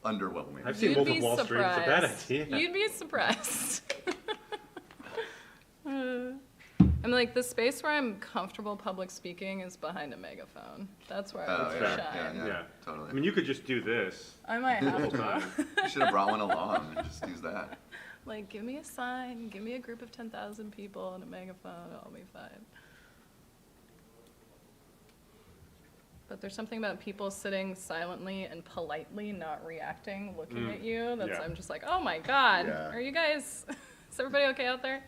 underwhelming. I've seen Wolf of Wall Street. It's a bad idea. You'd be surprised. I'm like, the space where I'm comfortable public speaking is behind a megaphone. That's where I would shine. Yeah, totally. I mean, you could just do this. I might have the whole to. time. You should have brought one along and just use that. Like, give me a sign, give me a group of 10,000 people and a megaphone, I'll be fine. But there's something about people sitting silently and politely not reacting, looking at you, that's, I'm just like, oh my God, are you guys, is everybody okay out there?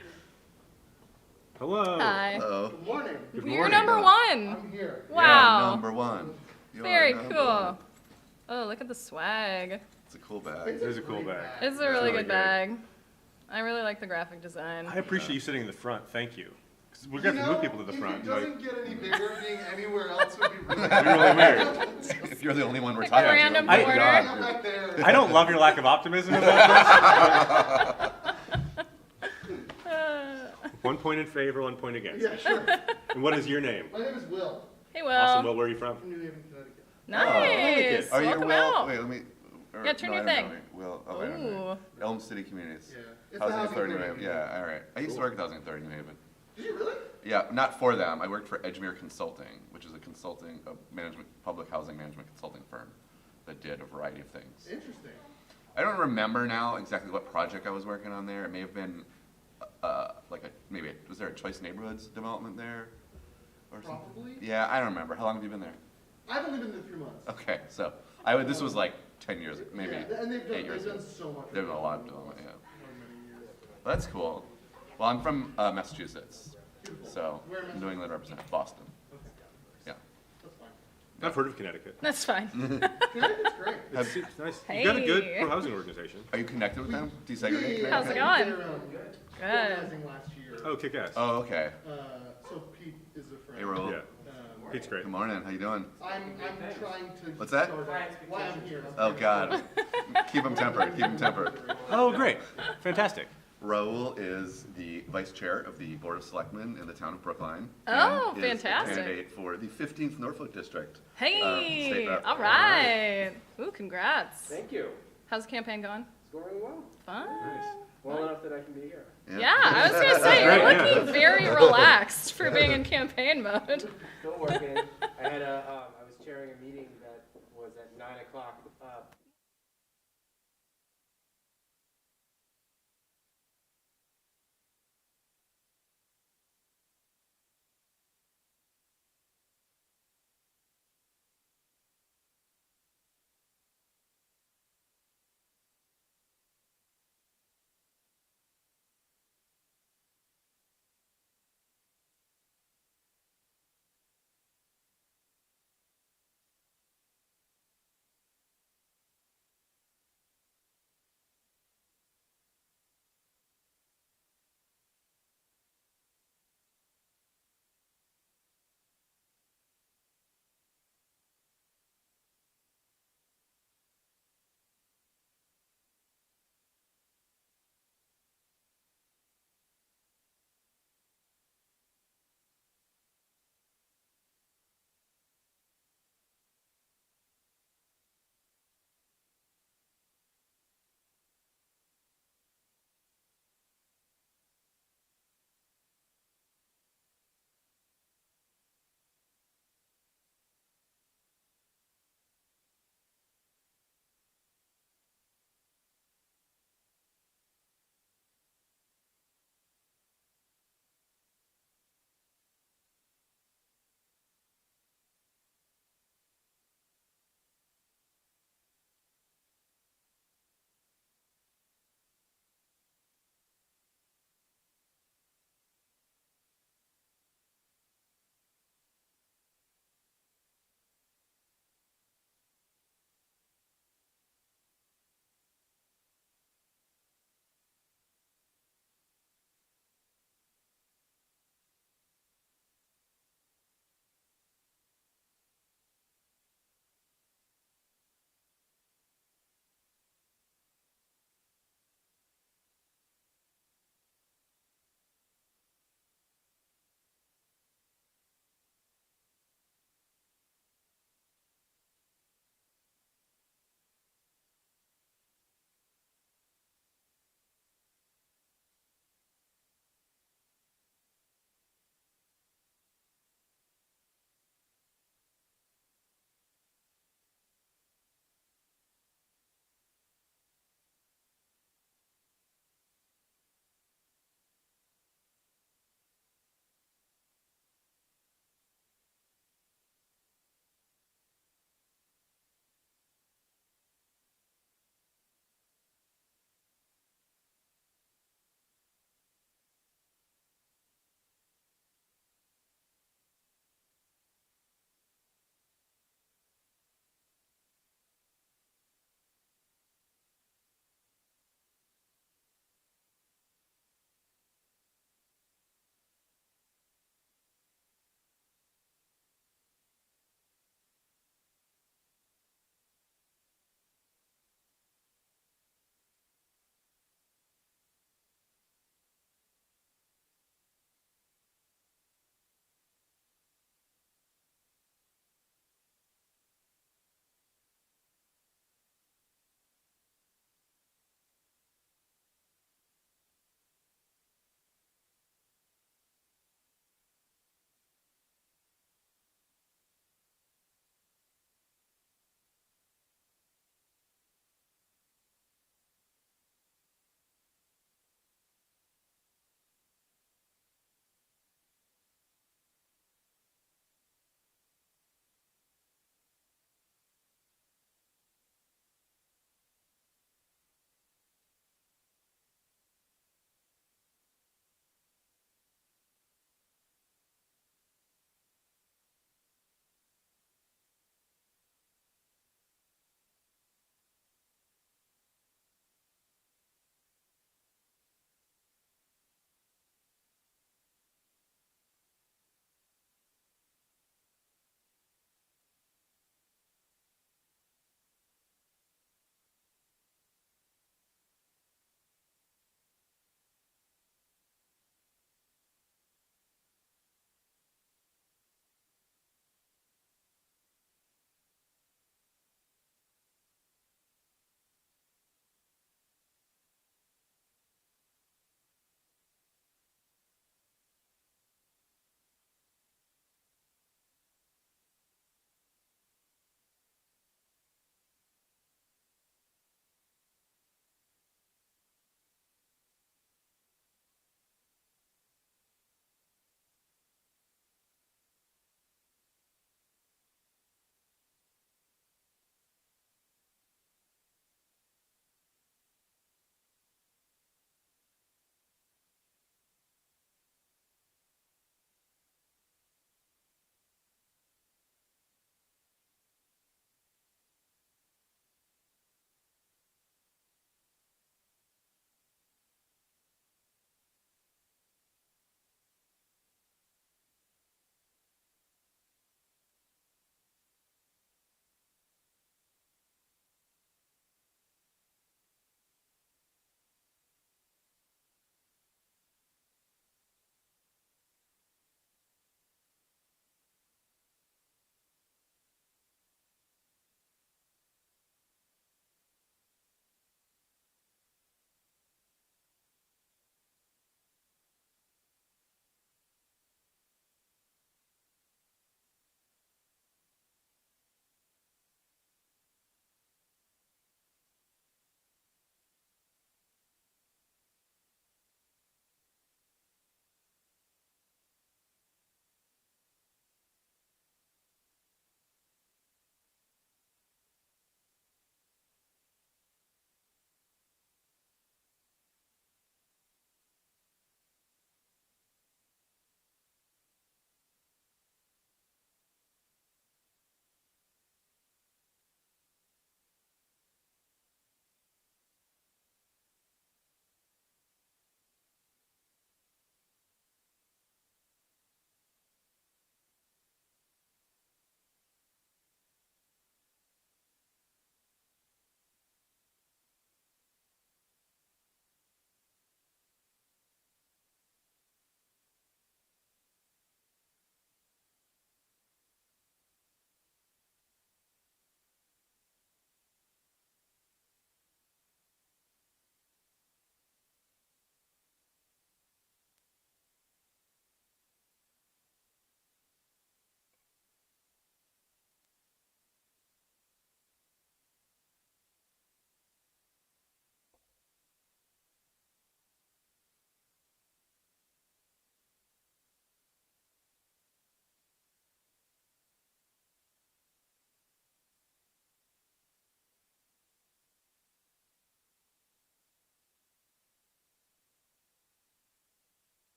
Hello. Hi. Hello. Good morning. Good You're morning. number one. I'm here. Wow. Yeah, number one. You Very are number cool. one. Oh, look at the swag. It's a cool bag. It is a cool bag. It's a really really good good. bag. I really like the graphic design. I appreciate you sitting in the front. Thank you. 'Cause we're going to move people to the front. It doesn't get any bigger. Being anywhere else would be really, really weird. If you're the only one we're Like a talking random to. corner. I'm back there. I don't love your lack of optimism about this. 1 point in favor, 1 point against. Yeah, sure. And what is your name? My name is Will. Hey, Will. Awesome. Well, where are you from? From New Haven, Connecticut. Nice. Are you Welcome Will? out. Wait, let me. Yeah, turn your I don't thing. know. Will. Oh, wait, Ooh. Elm City Communities. Yeah. It's Housing the Authority New authority. Haven. Yeah, all right. I used to work at Housing Authority New Haven. Did you really? Yeah, not for them. I worked for Edgemere Consulting, which is a management, public housing management consulting firm that did a variety of things. Interesting. I don't remember now exactly what project I was working on there. It may have been was there a Choice Neighborhoods development there? Or something? Probably. Yeah, I don't remember. How long have you been there? I've only been there 3 months. Okay, so this was like 10 years, maybe Yeah, and they've 8 years done ago. so much. They've done a lot of development, yeah. Many years. Well, that's cool. Well, I'm from Massachusetts, Beautiful. so Where in New England represents Boston. Okay. Yeah. That's fine. I've heard of Connecticut. That's fine. Connecticut's great. It's nice. You've got a good Hey. pro-housing organization. Are you connected with them? Desegregate? Yeah, How's it we going? did, Good. organizing last year. Oh, kick-ass. Oh, okay. So Pete is a friend. Hey, Raul. Yeah. Pete's great. Good morning. How you doing? I'm trying to. What's that? start why I'm here. Oh, God. Keep them tempered. Keep them tempered. Oh, great. Fantastic. Raul is the vice chair of the Board of Selectmen in the town of Brookline. Oh, and is fantastic. a candidate for the 15th Norfolk District. Hey, state rep. all right. Ooh, congrats. Thank you. How's the campaign going? It's going well. Fun. Well enough that I can be here. Yeah, I was gonna say, you're Great, yeah. looking very relaxed for being in campaign mode. Still working. I had I was chairing a meeting that was at 9 o'clock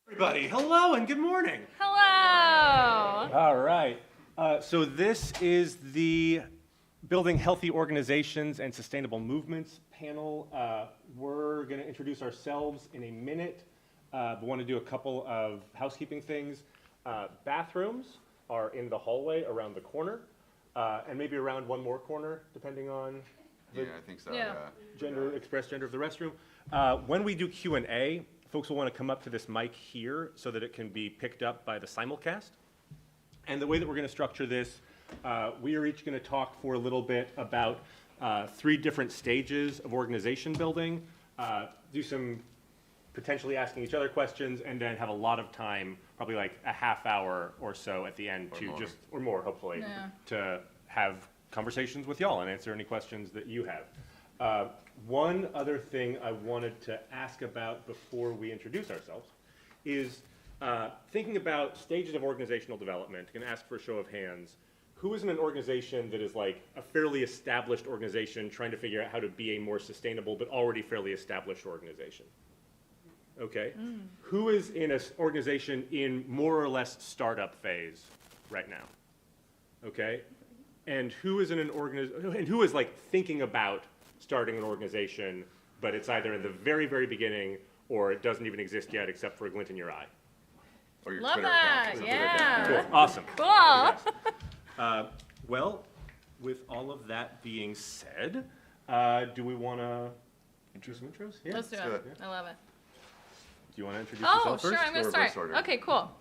Everybody, hello and good morning. Hello. All right. So this is the Building Healthy Organizations and Sustainable Movements panel. We're going to introduce ourselves in a minute, but want to do a couple of housekeeping things. Bathrooms are in the hallway around the corner, and maybe around one more corner, depending on the Yeah, I think so, Yeah. yeah. express gender of the restroom. When we do Q&A, folks will want to come up to this mic here so that it can be picked up by the simulcast. And the way that we're going to structure this, we are each going to talk for a little bit about 3 different stages of organization building, do some potentially asking each other questions, and then have a lot of time, probably like a half hour or so at the end or more, hopefully, Yeah. to have conversations with y'all and answer any questions that you have. One other thing I wanted to ask about before we introduce ourselves is thinking about stages of organizational development. I'm going to ask for a show of hands. Who is in an organization that is like a fairly established organization trying to figure out how to be a more sustainable but already fairly established organization? Okay. Who is in an organization in more or less startup phase right now? Okay. And who is in an and who is like thinking about starting an organization, but it's either in the very, very beginning or it doesn't even exist yet except for a glint in your eye? Or your Love Twitter that, account. yeah. Cool. Awesome. Cool. Yes. Well, with all of that being said, do we want to do some intros? Yeah. Let's do do it. it. I love it. Do you want to introduce Oh, yourself sure, first? I'm going to Or reverse start. order. Okay, cool.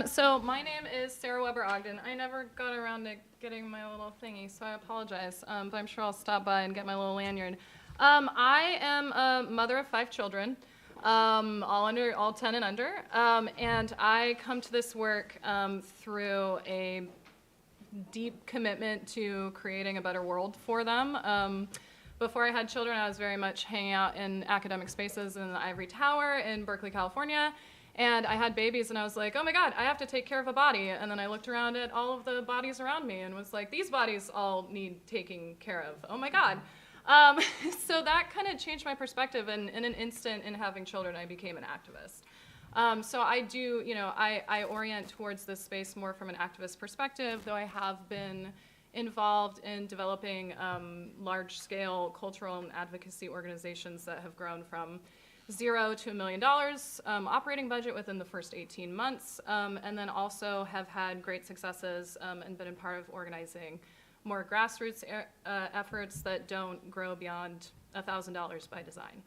So my name is Sarah Weber-Ogden. I never got around to getting my little thingy, so I apologize, but I'm sure I'll stop by and get my little lanyard. I am a mother of 5 children, all 10 and under, and I come to this work through a deep commitment to creating a better world for them. Before I had children, I was very much hanging out in academic spaces in the Ivory Tower in Berkeley, California. And I had babies, and I was like, oh my God, I have to take care of a body. And then I looked around at all of the bodies around me and was like, these bodies all need taking care of. Oh my God. So that kind of changed my perspective. And in an instant, in having children, I became an activist. So I do, I orient towards this space more from an activist perspective, though I have been involved in developing large-scale cultural and advocacy organizations that have grown from 0 to $1 million operating budget within the first 18 months, and then also have had great successes and been a part of organizing more grassroots efforts that don't grow beyond $1,000 by design.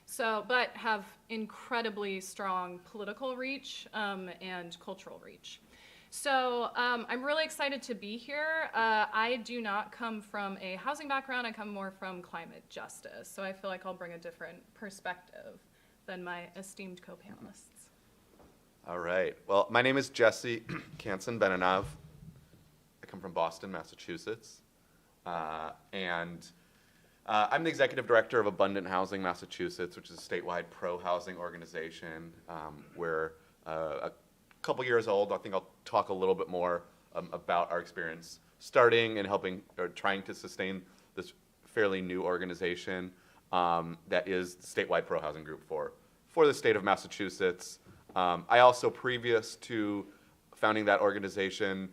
So, but have incredibly strong political reach and cultural reach. So I'm really excited to be here. I do not come from a housing background. I come more from climate justice. So I feel like I'll bring a different perspective than my esteemed co-panelists. All right. Well, my name is Jesse Kanson-Benanav. I come from Boston, Massachusetts. And I'm the executive director of Abundant Housing Massachusetts, which is a statewide pro-housing organization. We're a couple years old. I think I'll talk a little bit more about our experience starting and helping or trying to sustain this fairly new organization that is the statewide pro-housing group for the state of Massachusetts. I also, previous to founding that organization,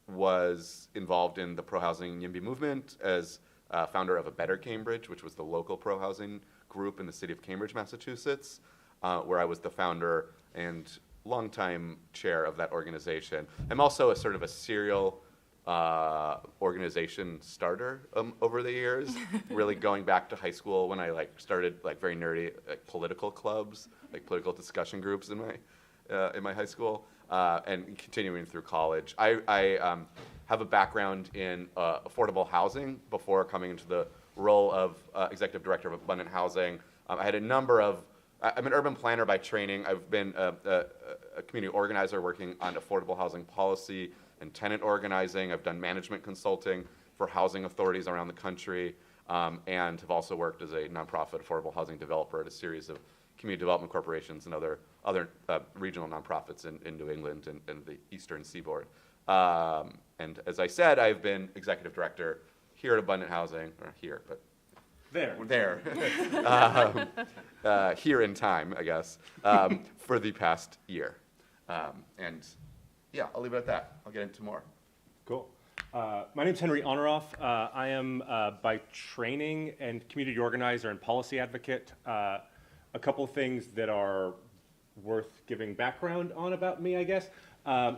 was involved in the pro-housing YIMBY movement as founder of A Better Cambridge, which was the local pro-housing group in the city of Cambridge, Massachusetts, where I was the founder and longtime chair of that organization. I'm also a sort of a serial organization starter over the years, really going back to high school when I started very nerdy political clubs, political discussion groups in my high school, and continuing through college. I have a background in affordable housing before coming into the role of executive director of Abundant Housing. I had a number of I'm an urban planner by training. I've been a community organizer working on affordable housing policy and tenant organizing. I've done management consulting for housing authorities around the country, and have also worked as a nonprofit affordable housing developer at a series of community development corporations and other regional nonprofits in New England and the Eastern Seaboard. And as I said, I've been executive director here at Abundant Housing, or here, but there, here in time, I guess, for the past year. And yeah, I'll leave it at that. I'll get into more. Cool. My name's Henry Honorof. I am by training and community organizer and policy advocate. A couple of things that are worth giving background on about me, I guess. I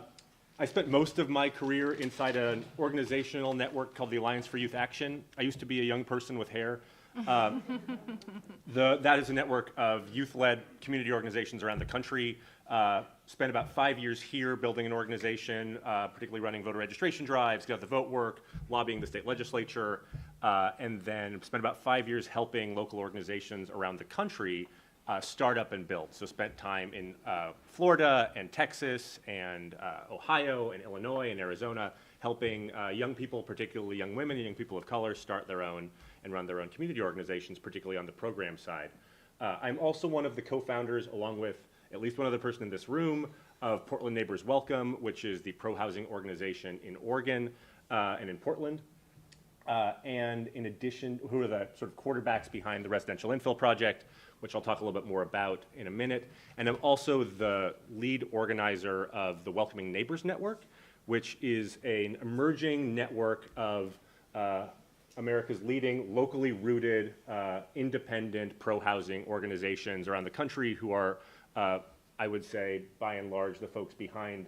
spent most of my career inside an organizational network called the Alliance for Youth Action. I used to be a young person with hair. That is a network of youth-led community organizations around the country. Spent about 5 years here building an organization, particularly running voter registration drives, get out the vote work, lobbying the state legislature, and then spent about 5 years helping local organizations around the country start up and build. So spent time in Florida and Texas and Ohio and Illinois and Arizona helping young people, particularly young women and young people of color, start their own and run their own community organizations, particularly on the program side. I'm also one of the co-founders, along with at least one other person in this room, of Portland Neighbors Welcome, which is the pro-housing organization in Oregon and in Portland. And in addition, who are the sort of quarterbacks behind the residential infill project, which I'll talk a little bit more about in a minute. And I'm also the lead organizer of the Welcoming Neighbors Network, which is an emerging network of America's leading locally rooted, independent pro-housing organizations around the country who are, I would say, by and large, the folks behind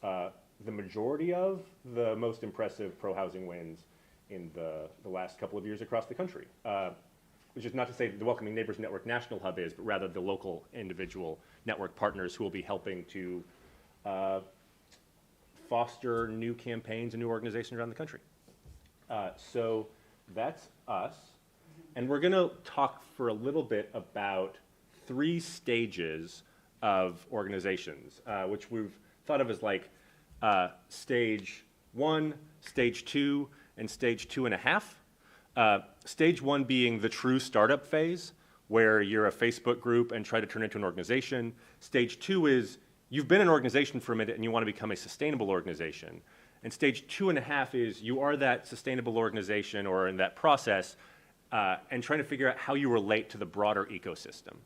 the majority of the most impressive pro-housing wins in the last couple of years across the country. Which is not to say the Welcoming Neighbors Network National Hub is, but rather the local individual network partners who will be helping to foster new campaigns and new organizations around the country. So that's us. And we're going to talk for a little bit about 3 stages of organizations, which we've thought of as like stage 1, stage 2, and stage 2.5. Stage 1 being the true startup phase, where you're a Facebook group and try to turn it into an organization. Stage 2 is you've been an organization for a minute and you want to become a sustainable organization. And stage 2.5 is you are that sustainable organization or in that process and trying to figure out how you relate to the broader ecosystem,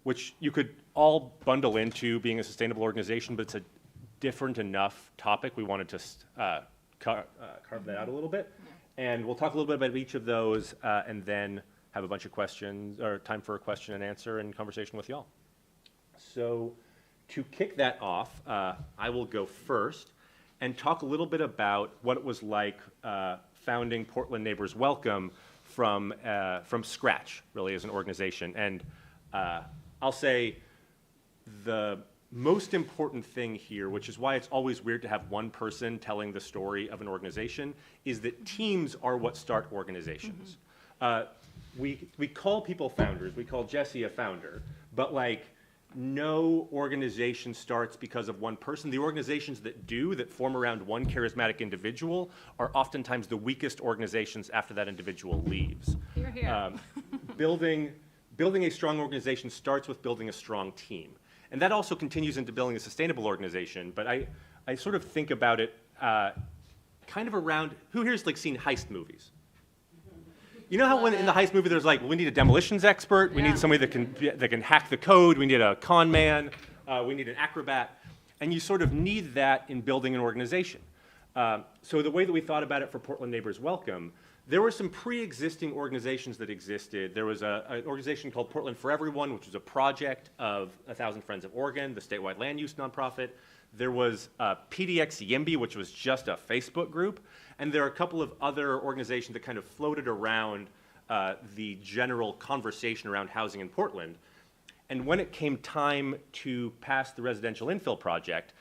which you could all bundle into being a sustainable organization, but it's a different enough topic. We wanted to carve that out a little bit. And we'll talk a little bit about each of those and then have a bunch of questions, or time for a question and answer and conversation with y'all. So to kick that off, I will go first and talk a little bit about what it was like founding Portland Neighbors Welcome from scratch, really, as an organization. And I'll say the most important thing here, which is why it's always weird to have one person telling the story of an organization, is that teams are what start organizations. We call people founders. We call Jesse a founder, but like no organization starts because of one person. The organizations that do, that form around one charismatic individual, are oftentimes the weakest organizations after that individual leaves. You're here. Building a strong organization starts with building a strong team. And that also continues into building a sustainable organization, but I sort of think about it kind of around, who here's like seen heist movies? You know how when in the heist movie there's like, we need a demolitions expert, we need somebody that can hack the code, we need a con man, we need an acrobat, and you sort of need that in building an organization. So the way that we thought about it for Portland Neighbors Welcome, there were some pre-existing organizations that existed. There was an organization called Portland for Everyone, which was a project of 1,000 Friends of Oregon, the statewide land use nonprofit. There was PDX YIMBY, which was just a Facebook group. And there are a couple of other organizations that kind of floated around the general conversation around housing in Portland. And when it came time to pass the residential infill project,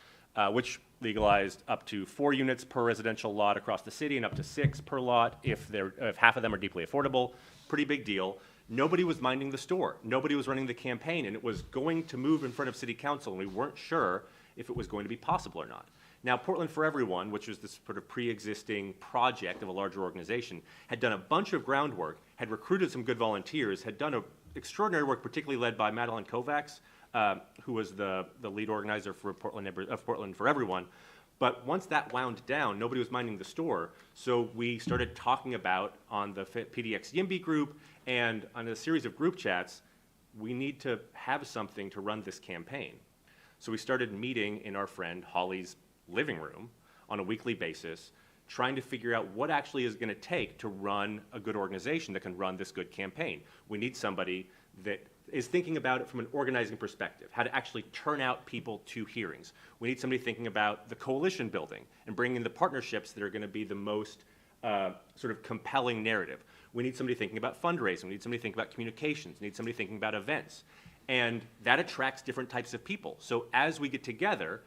which legalized up to 4 units per residential lot across the city and up to 6 per lot if half of them are deeply affordable. Pretty big deal. Nobody was minding the store. Nobody was running the campaign, and it was going to move in front of city council, and we weren't sure if it was going to be possible or not. Now, Portland for Everyone, which was this sort of pre-existing project of a larger organization, had done a bunch of groundwork, had recruited some good volunteers, had done extraordinary work, particularly led by Madeline Kovacs, who was the lead organizer for Portland for Everyone. But once that wound down, nobody was minding the store, so we started talking about on the PDX YIMBY group and on a series of group chats, we need to have something to run this campaign. So we started meeting in our friend Holly's living room on a weekly basis, trying to figure out what actually is going to take to run a good organization that can run this good campaign. We need somebody that is thinking about it from an organizing perspective, how to actually turn out people to hearings. We need somebody thinking about the coalition building and bringing in the partnerships that are going to be the most sort of compelling narrative. We need somebody thinking about fundraising. We need somebody thinking about communications. We need somebody thinking about events. And that attracts different types of people. So as we get together,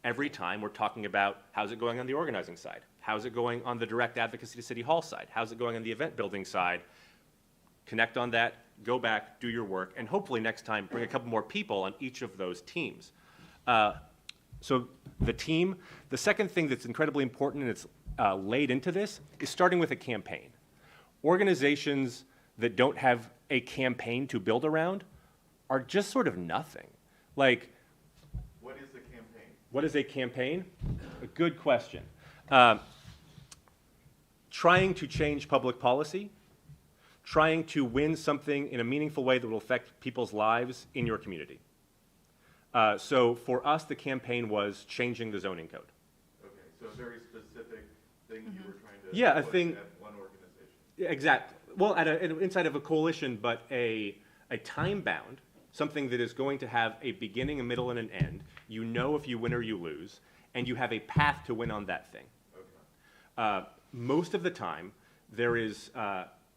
every time we're talking about how's it going on the organizing side? How's it going on the direct advocacy to City Hall side? How's it going on the event building side? Connect on that, go back, do your work, and hopefully next time bring a couple more people on each of those teams. So the team, the second thing that's incredibly important and it's laid into this is starting with a campaign. Organizations that don't have a campaign to build around are just sort of nothing. Like, What is the campaign? what is a campaign? A good question. Trying to change public policy, trying to win something in a meaningful way that will affect people's lives in your community. So for us, the campaign was changing the zoning code. Okay, so a very specific thing you were trying to Yeah, a push thing- at one organization. Yeah, exactly. Well, inside of a coalition, but a time-bound, something that is going to have a beginning, a middle, and an end. You know if you win or you lose, and you have a path to win on that thing. Okay. Most of the time, there is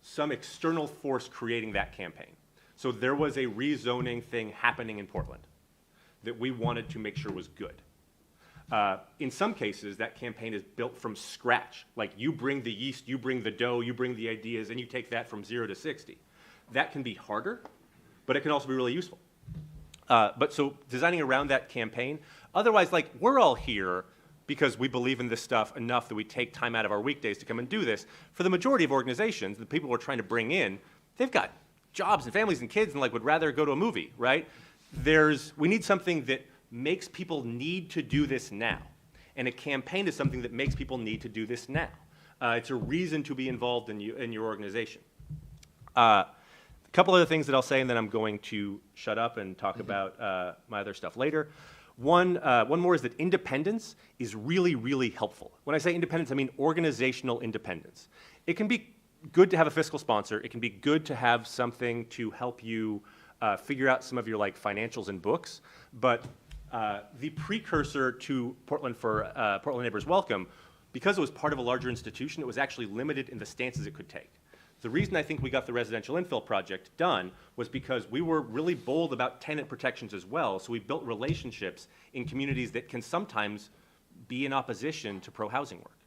some external force creating that campaign. So there was a rezoning thing happening in Portland that we wanted to make sure was good. In some cases, that campaign is built from scratch. Like you bring the yeast, you bring the dough, you bring the ideas, and you take that from 0 to 60. That can be harder, but it can also be really useful. But so designing around that campaign, otherwise, like we're all here because we believe in this stuff enough that we take time out of our weekdays to come and do this. For the majority of organizations, the people we're trying to bring in, they've got jobs and families and kids and like would rather go to a movie, right? We need something that makes people need to do this now. And a campaign is something that makes people need to do this now. It's a reason to be involved in your organization. A couple other things that I'll say, and then I'm going to shut up and talk about my other stuff later. One more is that independence is really, really helpful. When I say independence, I mean organizational independence. It can be good to have a fiscal sponsor. It can be good to have something to help you figure out some of your like financials and books. But the precursor to Portland Neighbors Welcome, because it was part of a larger institution, it was actually limited in the stances it could take. The reason I think we got the residential infill project done was because we were really bold about tenant protections as well, so we built relationships in communities that can sometimes be in opposition to pro-housing work.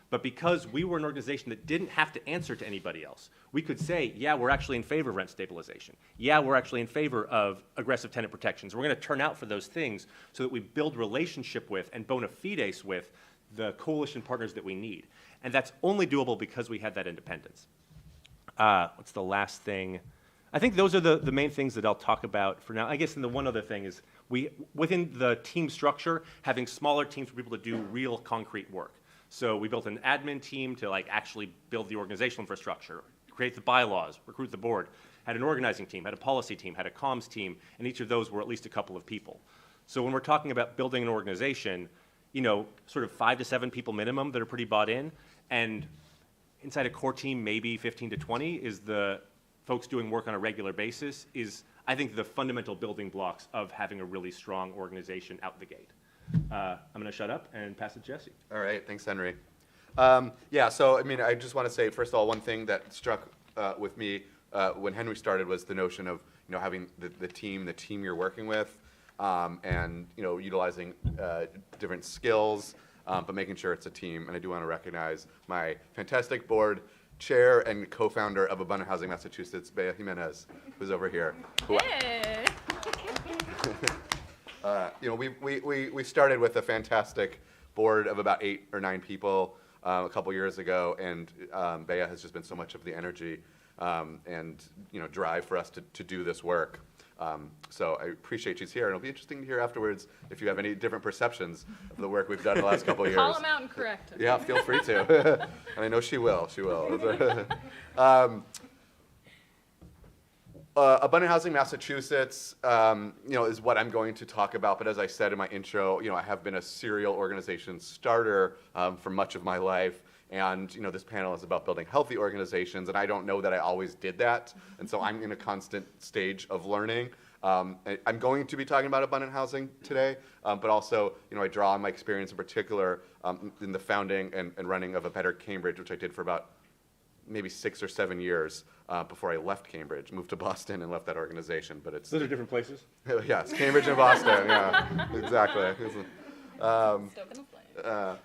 But because we were an organization that didn't have to answer to anybody else, we could say, yeah, we're actually in favor of rent stabilization. Yeah, we're actually in favor of aggressive tenant protections. We're going to turn out for those things so that we build relationship with and bona fides with the coalition partners that we need. And that's only doable because we had that independence. What's the last thing? I think those are the main things that I'll talk about for now. I guess, and the one other thing is within the team structure, having smaller teams for people to do real concrete work. So we built an admin team to like actually build the organizational infrastructure, create the bylaws, recruit the board, had an organizing team, had a policy team, had a comms team, and each of those were at least a couple of people. So when we're talking about building an organization, you know, sort of 5 to 7 people minimum that are pretty bought in, and inside a core team, maybe 15 to 20 is the folks doing work on a regular basis is, I think, the fundamental building blocks of having a really strong organization out the gate. I'm going to shut up and pass it to Jesse. All right, thanks, Henry. Yeah, so I mean, I just want to say, first of all, one thing that struck with me when Henry started was the notion of, you know, having the team you're working with, and, you know, utilizing different skills, but making sure it's a team. And I do want to recognize my fantastic board chair and co-founder of Abundant Housing Massachusetts, Bea Jimenez, who's over here. Hey. You know, we started with a fantastic board of about 8 or 9 people a couple years ago, and Bea has just been so much of the energy and, you know, drive for us to do this work. So I appreciate she's here, and it'll be interesting to hear afterwards if you have any different perceptions of the work we've done in the last couple of years. Call them out and correct it. Yeah, feel free to. And I know she will. She will. Abundant Housing Massachusetts, is what I'm going to talk about. But as I said in my intro, I have been a serial organization starter for much of my life. And, this panel is about building healthy organizations. And I don't know that I always did that. And so I'm in a constant stage of learning. I'm going to be talking about abundant housing today, but also, I draw on my experience in particular in the founding and running of A Better Cambridge, which I did for about maybe 6 or 7 years before I left Cambridge, moved to Boston and left that organization. But it's Those are different places? yes, Cambridge and Boston. Yeah, exactly. Stoking the flame.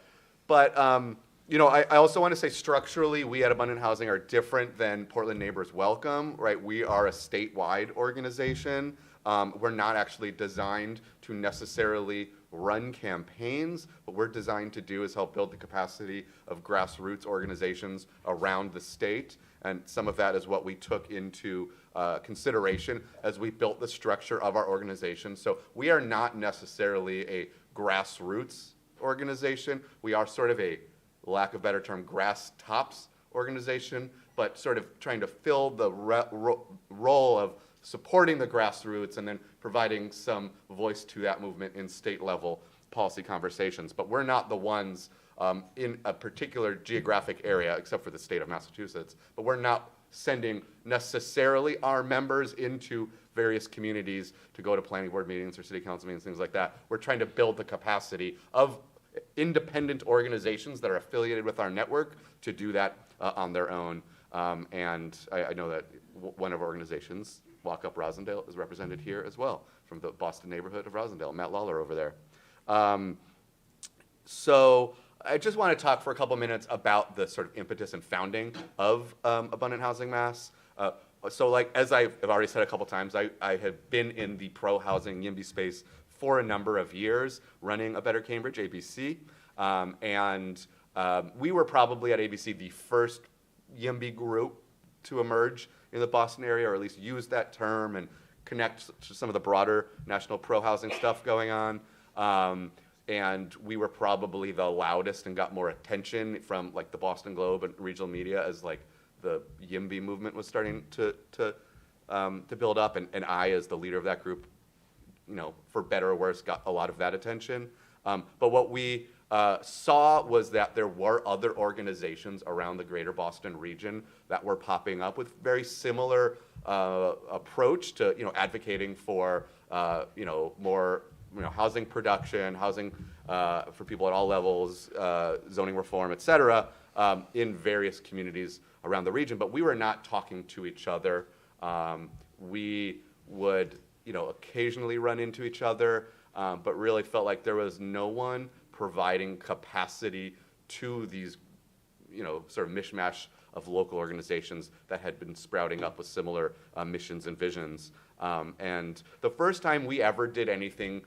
But I also want to say structurally, we at Abundant Housing are different than Portland Neighbors Welcome, right? We are a statewide organization. We're not actually designed to necessarily run campaigns. What we're designed to do is help build the capacity of grassroots organizations around the state. And some of that is what we took into consideration as we built the structure of our organization. So we are not necessarily a grassroots organization. We are sort of a, lack of a better term, grass tops organization, but sort of trying to fill the role of supporting the grassroots and then providing some voice to that movement in state level policy conversations. But we're not the ones in a particular geographic area, except for the state of Massachusetts, but we're not sending necessarily our members into various communities to go to planning board meetings or city council meetings, things like that. We're trying to build the capacity of independent organizations that are affiliated with our network to do that on their own. And I know that one of our organizations, Walk Up Rosendale, is represented here as well from the Boston neighborhood of Rosendale, Matt Lawler over there. So I just want to talk for a couple minutes about the sort of impetus and founding of Abundant Housing Mass. So like, as I've already said a couple times, I have been in the pro-housing YIMBY space for a number of years, running A Better Cambridge, ABC. And we were probably at ABC the first YIMBY group to emerge in the Boston area, or at least use that term and connect to some of the broader national pro-housing stuff going on. And we were probably the loudest and got more attention from like the Boston Globe and regional media as like the YIMBY movement was starting to build up. And I, as the leader of that group, for better or worse, got a lot of that attention. But what we saw was that there were other organizations around the greater Boston region that were popping up with very similar approach to advocating for more housing production, housing for people at all levels, zoning reform, et cetera, in various communities around the region. But we were not talking to each other. We would occasionally run into each other, but really felt like there was no one providing capacity to these, sort of mishmash of local organizations that had been sprouting up with similar missions and visions. And the first time we ever did anything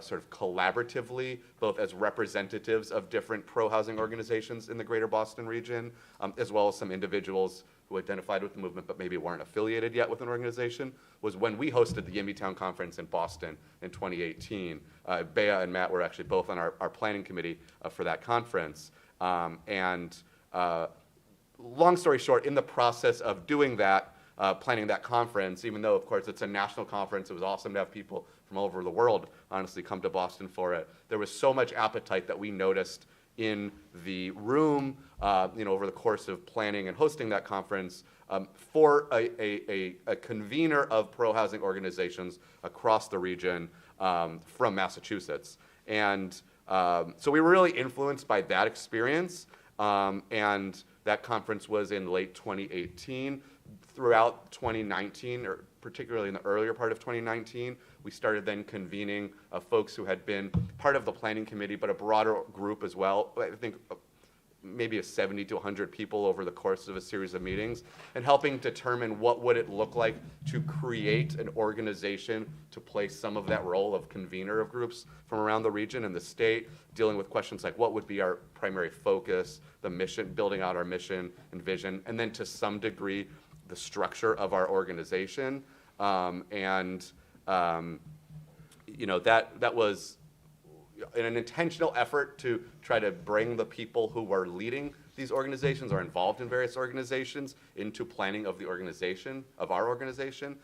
sort of collaboratively, both as representatives of different pro-housing organizations in the greater Boston region, as well as some individuals who identified with the movement but maybe weren't affiliated yet with an organization, was when we hosted the YIMBY Town Conference in Boston in 2018. Bea and Matt were actually both on our planning committee for that conference. And long story short, in the process of doing that, planning that conference, even though, of course, it's a national conference, it was awesome to have people from all over the world, honestly, come to Boston for it. There was so much appetite that we noticed in the room, over the course of planning and hosting that conference, for a convener of pro-housing organizations across the region from Massachusetts. And so we were really influenced by that experience, and that conference was in late 2018. Throughout 2019, or particularly in the earlier part of 2019, we started then convening folks who had been part of the planning committee, but a broader group as well. I think maybe 70 to 100 people over the course of a series of meetings, and helping determine what would it look like to create an organization to play some of that role of convener of groups from around the region and the state, dealing with questions like what would be our primary focus, the mission, building out our mission and vision, and then to some degree, the structure of our organization. And that was an intentional effort to try to bring the people who were leading these organizations or involved in various organizations into planning of the organization, of our organization.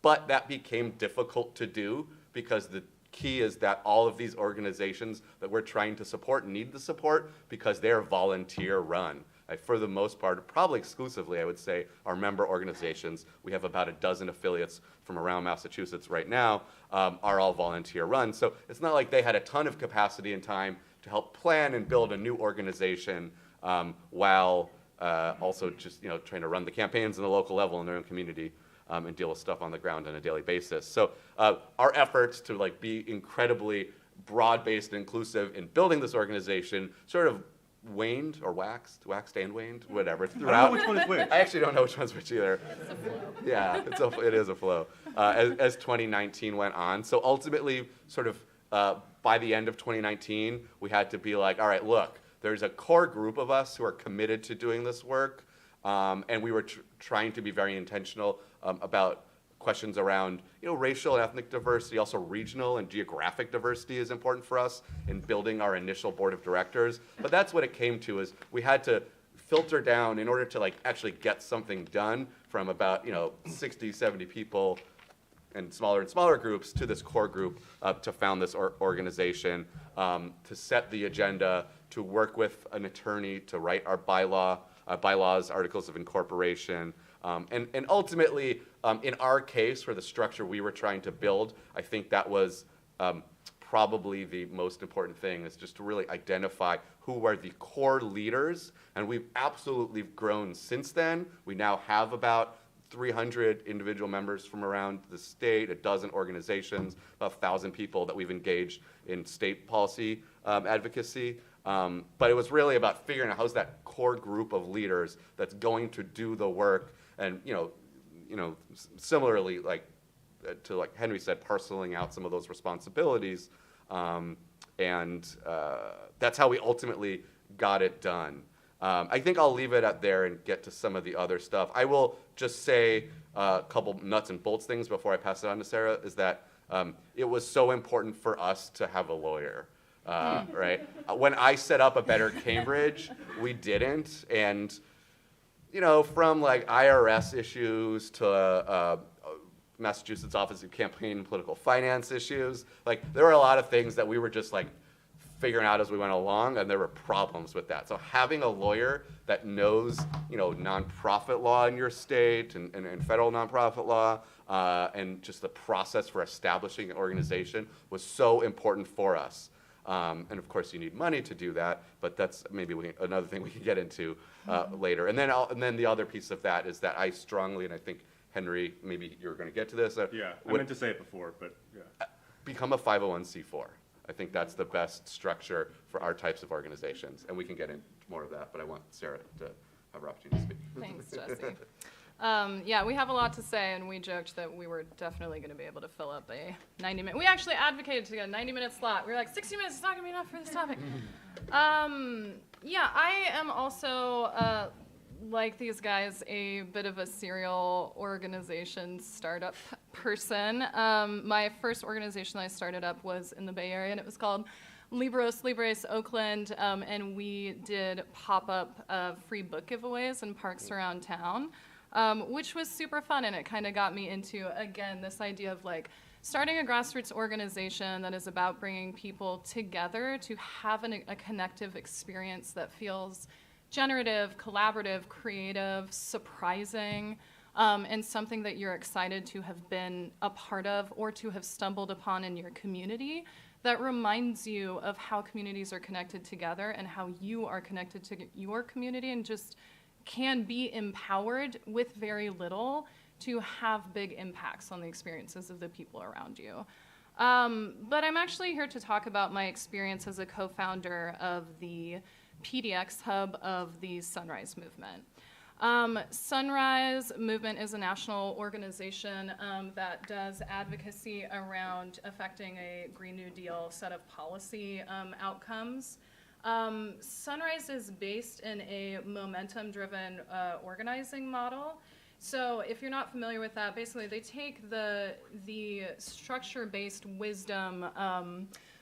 But that became difficult to do because the key is that all of these organizations that we're trying to support need the support because they're volunteer run. For the most part, probably exclusively, I would say, our member organizations, we have about a dozen affiliates from around Massachusetts right now, are all volunteer run. So it's not like they had a ton of capacity and time to help plan and build a new organization while also just trying to run the campaigns on the local level in their own community and deal with stuff on the ground on a daily basis. So our efforts to be incredibly broad-based and inclusive in building this organization sort of waned or waxed and waned, whatever, throughout. I don't know which one is which. I actually don't know which one's which either. It's a flow. Yeah, it is a flow as 2019 went on. So ultimately, sort of by the end of 2019, we had to be like, all right, look, there's a core group of us who are committed to doing this work, and we were trying to be very intentional about questions around racial and ethnic diversity, also regional and geographic diversity is important for us in building our initial board of directors. But that's what it came to, is we had to filter down in order to actually get something done from about 60, 70 people and smaller groups to this core group to found this organization, to set the agenda, to work with an attorney to write our bylaws, articles of incorporation, and ultimately, in our case, for the structure we were trying to build, I think that was probably the most important thing, is just to really identify who are the core leaders. And we've absolutely grown since then. We now have about 300 individual members from around the state, a dozen organizations, about 1,000 people that we've engaged in state policy advocacy. But it was really about figuring out how's that core group of leaders that's going to do the work. And similarly, to Henry said, parceling out some of those responsibilities, and that's how we ultimately got it done. I think I'll leave it at there and get to some of the other stuff. I will just say a couple nuts and bolts things before I pass it on to Sarah. Is that it was so important for us to have a lawyer. Right? When I set up a Better Cambridge, we didn't, and from IRS issues to Massachusetts Office of Campaign and Political Finance issues, there were a lot of things that we were just figuring out as we went along, and there were problems with that. So having a lawyer that knows nonprofit law in your state and federal nonprofit law and just the process for establishing an organization was so important for us. And of course, you need money to do that, but that's maybe another thing we can get into later. And then the other piece of that is that I strongly, and I think Henry, maybe you're going to get to this. Yeah, I meant to say it before, but yeah. Become a 501c4. I think that's the best structure for our types of organizations, and we can get into more of that. But I want Sarah to have her opportunity to speak. Thanks, Jesse. Yeah, we have a lot to say, and we joked that we were definitely going to be able to fill up a 90-minute. We actually advocated to get a 90-minute slot. We were like, 60 minutes is not going to be enough for this topic. Yeah, I am also, like these guys, a bit of a serial organization startup person. My first organization I started up was in the Bay Area, and it was called Libros Libres Oakland, and we did pop-up free book giveaways in parks around town. Which was super fun, and it kind of got me into, again, this idea of starting a grassroots organization that is about bringing people together to have a connective experience that feels generative, collaborative, creative, surprising, and something that you're excited to have been a part of or to have stumbled upon in your community that reminds you of how communities are connected together and how you are connected to your community and just can be empowered with very little to have big impacts on the experiences of the people around you. But I'm actually here to talk about my experience as a co-founder of the PDX hub of the Sunrise Movement. Sunrise Movement is a national organization that does advocacy around affecting a Green New Deal set of policy outcomes. Sunrise is based in a momentum-driven organizing model. So if you're not familiar with that, basically they take the structure-based wisdom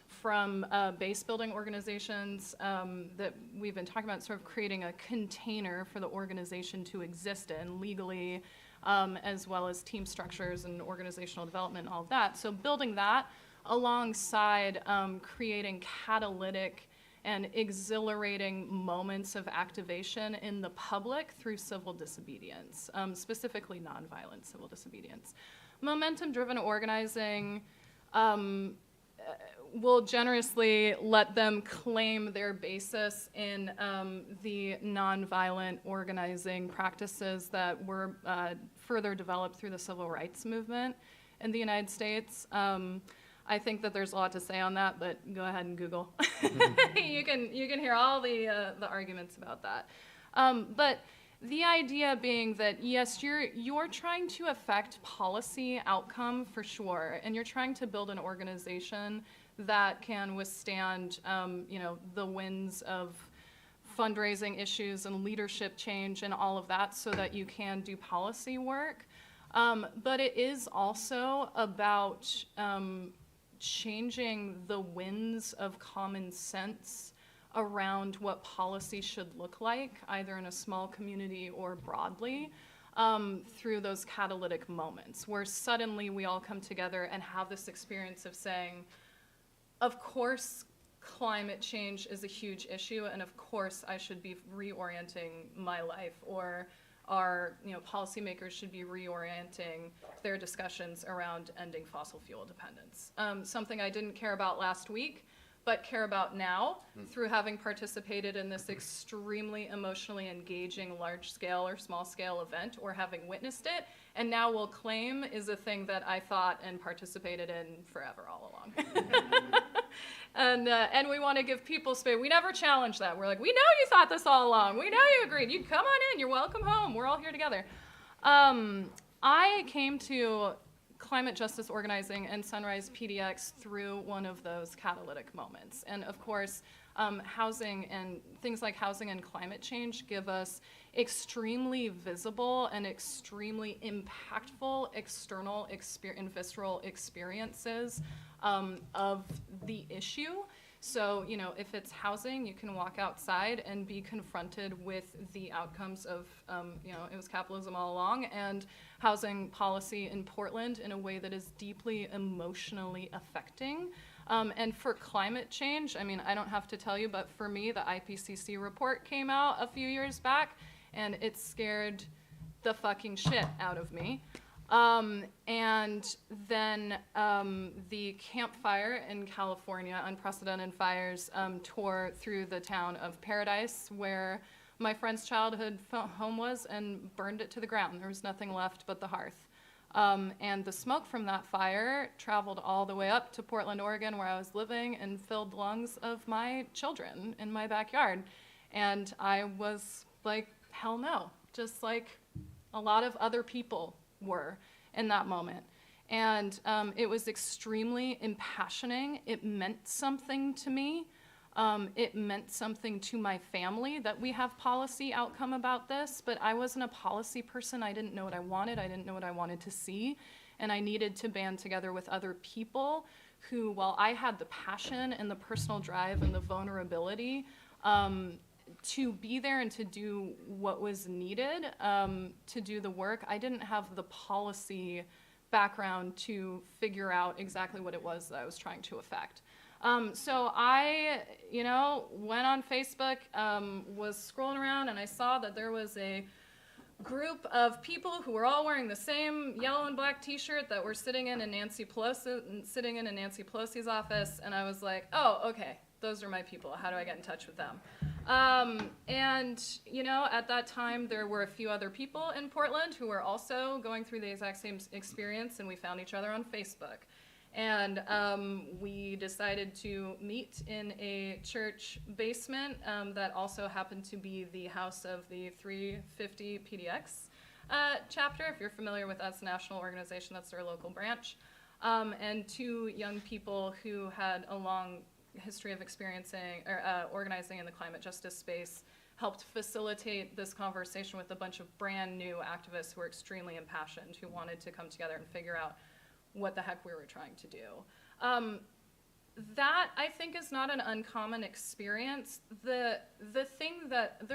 from base building organizations that we've been talking about, sort of creating a container for the organization to exist in legally, as well as team structures and organizational development and all of that. So building that alongside creating catalytic and exhilarating moments of activation in the public through civil disobedience, specifically nonviolent civil disobedience. Momentum-driven organizing will generously let them claim their basis in the nonviolent organizing practices that were further developed through the civil rights movement in the United States. I think that there's a lot to say on that, but go ahead and Google. You can hear all the arguments about that. But the idea being that yes, you're trying to affect policy outcome for sure, and you're trying to build an organization that can withstand the winds of fundraising issues and leadership change and all of that, so that you can do policy work. But it is also about changing the winds of common sense around what policy should look like, either in a small community or broadly, through those catalytic moments where suddenly we all come together and have this experience of saying, of course, climate change is a huge issue, and of course I should be reorienting my life, or our policymakers should be reorienting their discussions around ending fossil fuel dependence. Something I didn't care about last week, but care about now through having participated in this extremely emotionally engaging large-scale or small-scale event, or having witnessed it, and now will claim is a thing that I thought and participated in forever all along. And we want to give people space. We never challenge that. We're like, we know you thought this all along. We know you agreed. You come on in. You're welcome home. We're all here together. I came to climate justice organizing and Sunrise PDX through one of those catalytic moments. And of course, housing and things like housing and climate change give us extremely visible and extremely impactful external and visceral experiences of the issue. So, if it's housing, you can walk outside and be confronted with the outcomes of, it was capitalism all along, and housing policy in Portland in a way that is deeply emotionally affecting. And for climate change, I don't have to tell you, but for me, the IPCC report came out a few years back, and it scared the fucking shit out of me. And then the Camp Fire in California, unprecedented fires, tore through the town of Paradise, where my friend's childhood home was, and burned it to the ground. There was nothing left but the hearth. And the smoke from that fire traveled all the way up to Portland, Oregon, where I was living, and filled the lungs of my children in my backyard. And I was like, hell no, just like a lot of other people were in that moment. And it was extremely impassioning. It meant something to me. It meant something to my family that we have policy outcome about this, but I wasn't a policy person. I didn't know what I wanted. I didn't know what I wanted to see. And I needed to band together with other people who, while I had the passion and the personal drive and the vulnerability to be there and to do what was needed to do the work, I didn't have the policy background to figure out exactly what it was that I was trying to affect. So I, went on Facebook, was scrolling around, and I saw that there was a group of people who were all wearing the same yellow and black T-shirt that were sitting in Nancy Pelosi's office, and I was like, oh, okay, those are my people. How do I get in touch with them? And, at that time, there were a few other people in Portland who were also going through the exact same experience, and we found each other on Facebook. And we decided to meet in a church basement that also happened to be the house of the 350 PDX chapter. If you're familiar with that's a national organization, that's their local branch. And two young people who had a long history of experiencing or organizing in the climate justice space helped facilitate this conversation with a bunch of brand new activists who were extremely impassioned, who wanted to come together and figure out what the heck we were trying to do. That, I think, is not an uncommon experience. The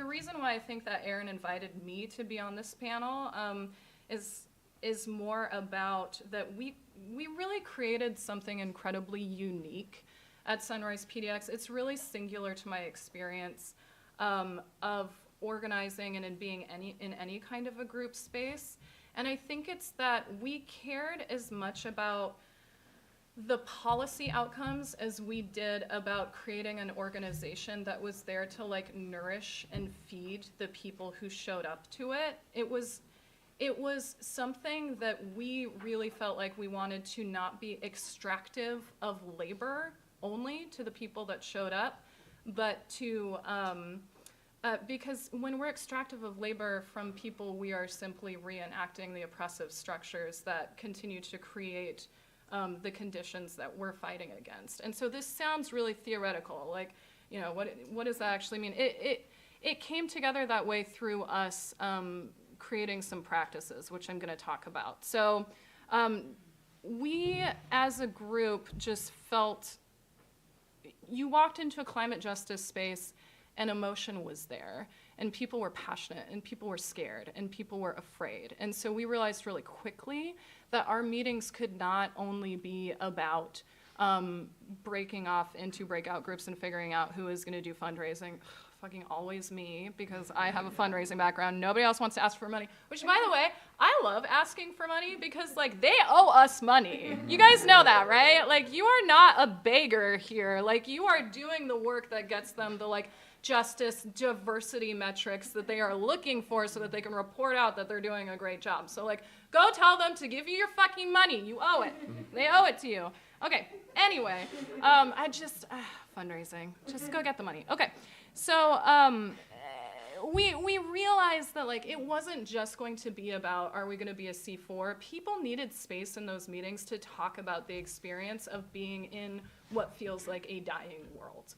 reason why I think that Aaron invited me to be on this panel is more about that we really created something incredibly unique at Sunrise PDX. It's really singular to my experience of organizing and in being in any kind of a group space. And I think it's that we cared as much about the policy outcomes as we did about creating an organization that was there to like nourish and feed the people who showed up to it. It was something that we really felt like we wanted to not be extractive of labor only to the people that showed up, but to, because when we're extractive of labor from people, we are simply reenacting the oppressive structures that continue to create the conditions that we're fighting against. And so this sounds really theoretical, like, you know, what does that actually mean? It came together that way through us creating some practices, which I'm going to talk about. So we, as a group, just felt, you walked into a climate justice space and emotion was there, and people were passionate, and people were scared, and people were afraid. And so we realized really quickly that our meetings could not only be about breaking off into breakout groups and figuring out who is going to do fundraising. Fucking always me, because I have a fundraising background. Nobody else wants to ask for money, which, by the way, I love asking for money because, like, they owe us money. You guys know that, right? Like, you are not a beggar here. Like, you are doing the work that gets them the, like, justice, diversity metrics that they are looking for so that they can report out that they're doing a great job. So, like, go tell them to give you your fucking money. You owe it. They owe it to you. Okay, anyway, fundraising. Just go get the money. Okay. So we realized that, like, it wasn't just going to be about, are we going to be a C4? People needed space in those meetings to talk about the experience of being in what feels like a dying world,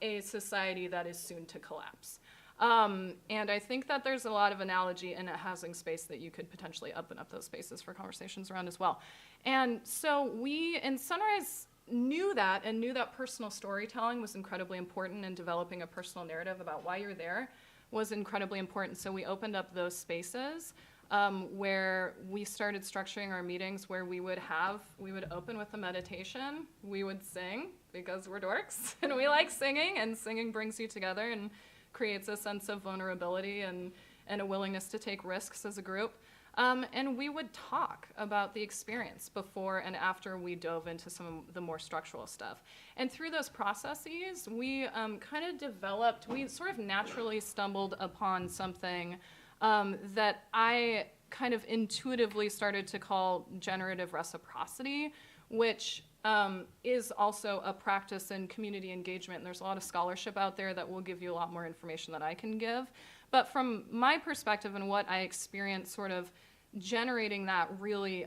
a society that is soon to collapse. And I think that there's a lot of analogy in a housing space that you could potentially open up those spaces for conversations around as well. And so we, in Sunrise, knew that personal storytelling was incredibly important, and developing a personal narrative about why you're there was incredibly important. So we opened up those spaces where we started structuring our meetings where we would open with a meditation, we would sing because we're dorks and we like singing, and singing brings you together and creates a sense of vulnerability and a willingness to take risks as a group. And we would talk about the experience before and after we dove into some of the more structural stuff. And through those processes, we we sort of naturally stumbled upon something that I kind of intuitively started to call generative reciprocity, which is also a practice in community engagement. And there's a lot of scholarship out there that will give you a lot more information than I can give. But from my perspective and what I experienced sort of generating that really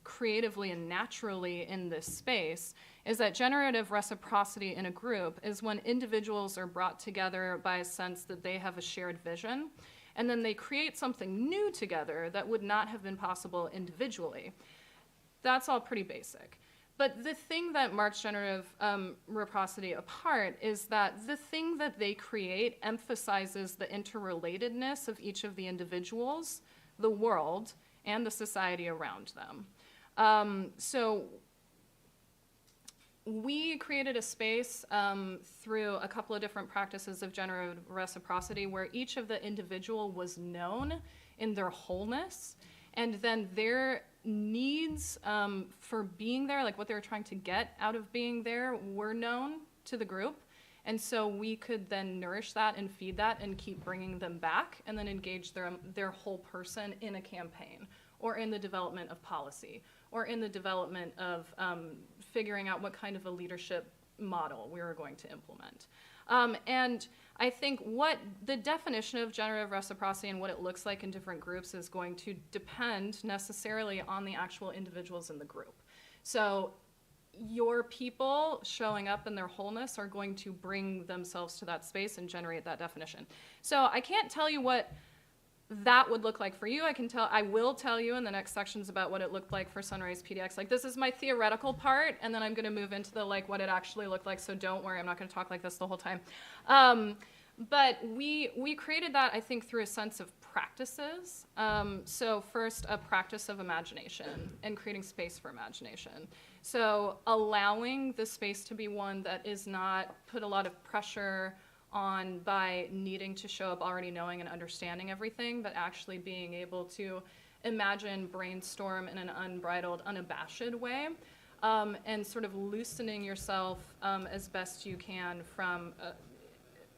creatively and naturally in this space is that generative reciprocity in a group is when individuals are brought together by a sense that they have a shared vision, and then they create something new together that would not have been possible individually. That's all pretty basic. But the thing that marks generative reciprocity apart is that the thing that they create emphasizes the interrelatedness of each of the individuals, the world, and the society around them. So we created a space through a couple of different practices of generative reciprocity where each of the individual was known in their wholeness, and then their needs for being there, like what they were trying to get out of being there, were known to the group. And so we could then nourish that and feed that and keep bringing them back, and then engage their whole person in a campaign, or in the development of policy, or in the development of figuring out what kind of a leadership model we were going to implement. And I think what the definition of generative reciprocity and what it looks like in different groups is going to depend necessarily on the actual individuals in the group. So your people showing up in their wholeness are going to bring themselves to that space and generate that definition. So I can't tell you what that would look like for you. I will tell you in the next sections about what it looked like for Sunrise PDX. Like, this is my theoretical part, and then I'm going to move into the like what it actually looked like. So don't worry, I'm not going to talk like this the whole time. But we created that, I think, through a sense of practices. So first, a practice of imagination and creating space for imagination. So allowing the space to be one that is not put a lot of pressure on by needing to show up already knowing and understanding everything, but actually being able to imagine, brainstorm in an unbridled, unabashed way, and sort of loosening yourself as best you can from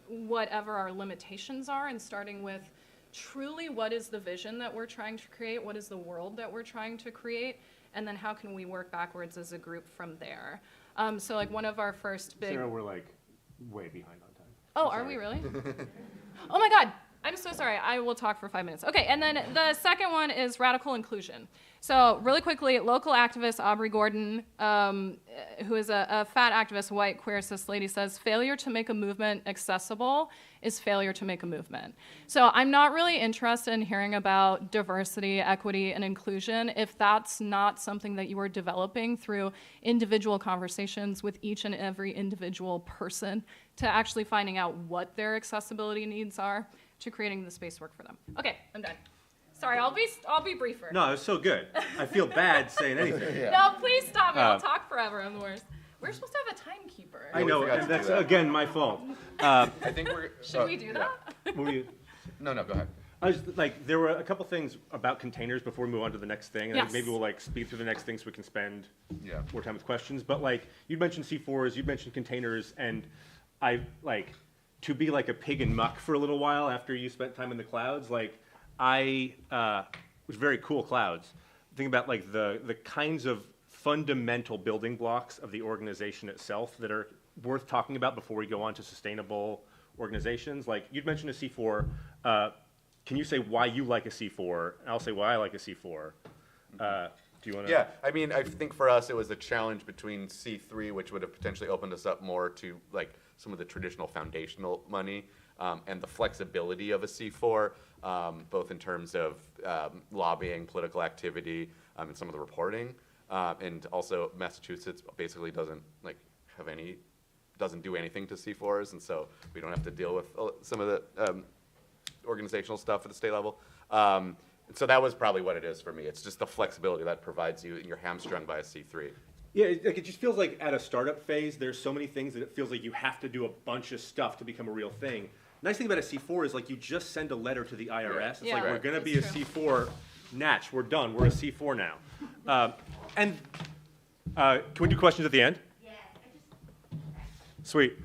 whatever our limitations are, and starting with truly what is the vision that we're trying to create, what is the world that we're trying to create, and then how can we work backwards as a group from there. So like one of our first big... Sarah, we're like way behind on time. Oh, are we really? Oh my God, I'm so sorry. I will talk for 5 minutes. Okay, and then the second one is radical inclusion. So really quickly, local activist Aubrey Gordon, who is a fat activist, white, queer, cis lady, says, failure to make a movement accessible is failure to make a movement. So I'm not really interested in hearing about diversity, equity, and inclusion if that's not something that you are developing through individual conversations with each and every individual person to actually finding out what their accessibility needs are to creating the space work for them. Okay, I'm done. Sorry, I'll be briefer. No, it was so good. I feel bad saying anything. No, please stop me. I'll talk forever. I'm the worst. We're supposed to have a timekeeper. I know, forgot to and do that's, that. again, my fault. I think we're. Should we do that? No, go ahead. I was like, there were a couple things about containers before we move on to the next thing. And I think Yes. maybe we'll like speed through the next thing so we can spend Yeah. more time with questions. But like, you'd mentioned C4s, you'd mentioned containers, and I like to be like a pig in muck for a little while after you spent time in the clouds. Like, I was very cool clouds. Think about like the kinds of fundamental building blocks of the organization itself that are worth talking about before we go on to sustainable organizations. Like, you'd mentioned a C4. Can you say why you like a C4? I'll say why I like a C4. Do you want to? Yeah, I mean, I think for us it was a challenge between C3, which would have potentially opened us up more to like some of the traditional foundational money, and the flexibility of a C4, both in terms of lobbying, political activity, and some of the reporting, and also Massachusetts basically doesn't do anything to C4s, and so we don't have to deal with some of the organizational stuff at the state level. So that was probably what it is for me. It's just the flexibility that provides you, and you're hamstrung by a C3. Yeah, it just feels like at a startup phase, there's so many things that it feels like you have to do a bunch of stuff to become a real thing. Nice thing about a C4 is like you just send a letter to the IRS. It's Yeah, like, we're right. going to be a That's true. C4, natch, we're done, we're a C4 now. Can we do questions at the end? Yeah, Sweet.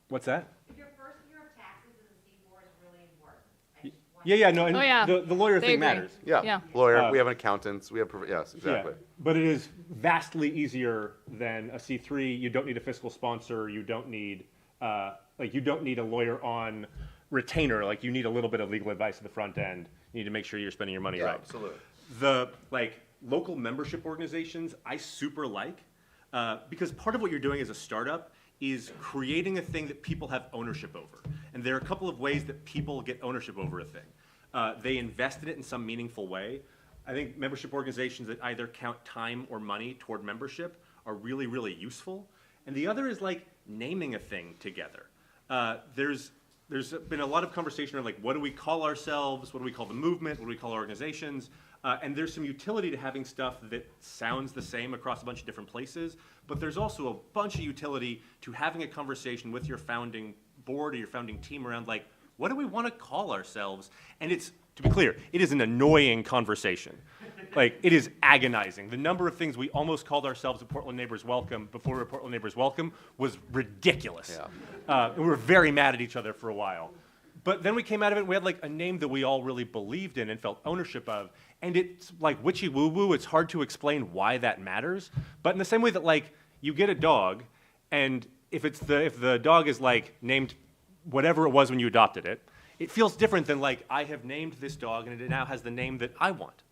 What's that? if your first year of taxes is a C4 is really important. I just want Yeah, no, and Oh, yeah. the lawyer They thing agree. matters. Yeah. Lawyer, we have an accountant, we have, yes, exactly. Yeah, but it is vastly easier than a C3. You don't need a fiscal sponsor. You don't need you don't need a lawyer on retainer. Like, you need a little bit of legal advice at the front end. You need to make sure you're spending your money Yeah, right. absolutely. The local membership organizations I super like because part of what you're doing as a startup is creating a thing that people have ownership over. And there are a couple of ways that people get ownership over a thing. They invest in it in some meaningful way. I think membership organizations that either count time or money toward membership are really, really useful. And the other is like naming a thing together. There's been a lot of conversation around like, what do we call ourselves? What do we call the movement? What do we call our organizations? And there's some utility to having stuff that sounds the same across a bunch of different places, but there's also a bunch of utility to having a conversation with your founding board or your founding team around like, what do we want to call ourselves? And it's, to be clear, it is an annoying conversation. Like, it is agonizing. The number of things we almost called ourselves at Portland Neighbors Welcome before we were Portland Neighbors Welcome was ridiculous. Yeah. And we were very mad at each other for a while. But then we came out of it and we had like a name that we all really believed in and felt ownership of. And it's like witchy woo-woo, it's hard to explain why that matters. But in the same way that like you get a dog, and if the dog is like named whatever it was when you adopted it, it feels different than like, I have named this dog and it now has the name that I want.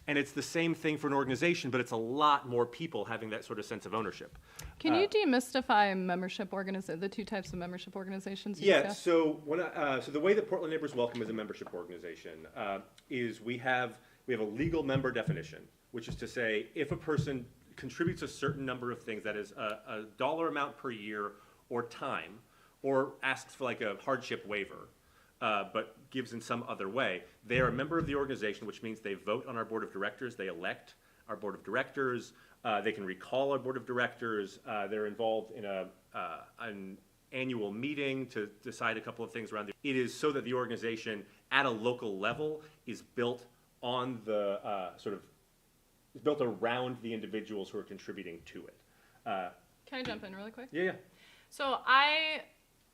And it's the same thing for an organization, but it's a lot more people having that sort of sense of ownership. Can you demystify the two types of membership organizations? you Yeah, discussed? so so the way that Portland Neighbors Welcome is a membership organization is we have a legal member definition, which is to say if a person contributes a certain number of things, that is a dollar amount per year or time, or asks for like a hardship waiver, but gives in some other way, they are a member of the organization, which means they vote on our board of directors, they elect our board of directors, they can recall our board of directors, they're involved in an annual meeting to decide a couple of things around it is so that the organization at a local level is built on the is built around the individuals who are contributing to it. Can I jump in really quick? Yeah. So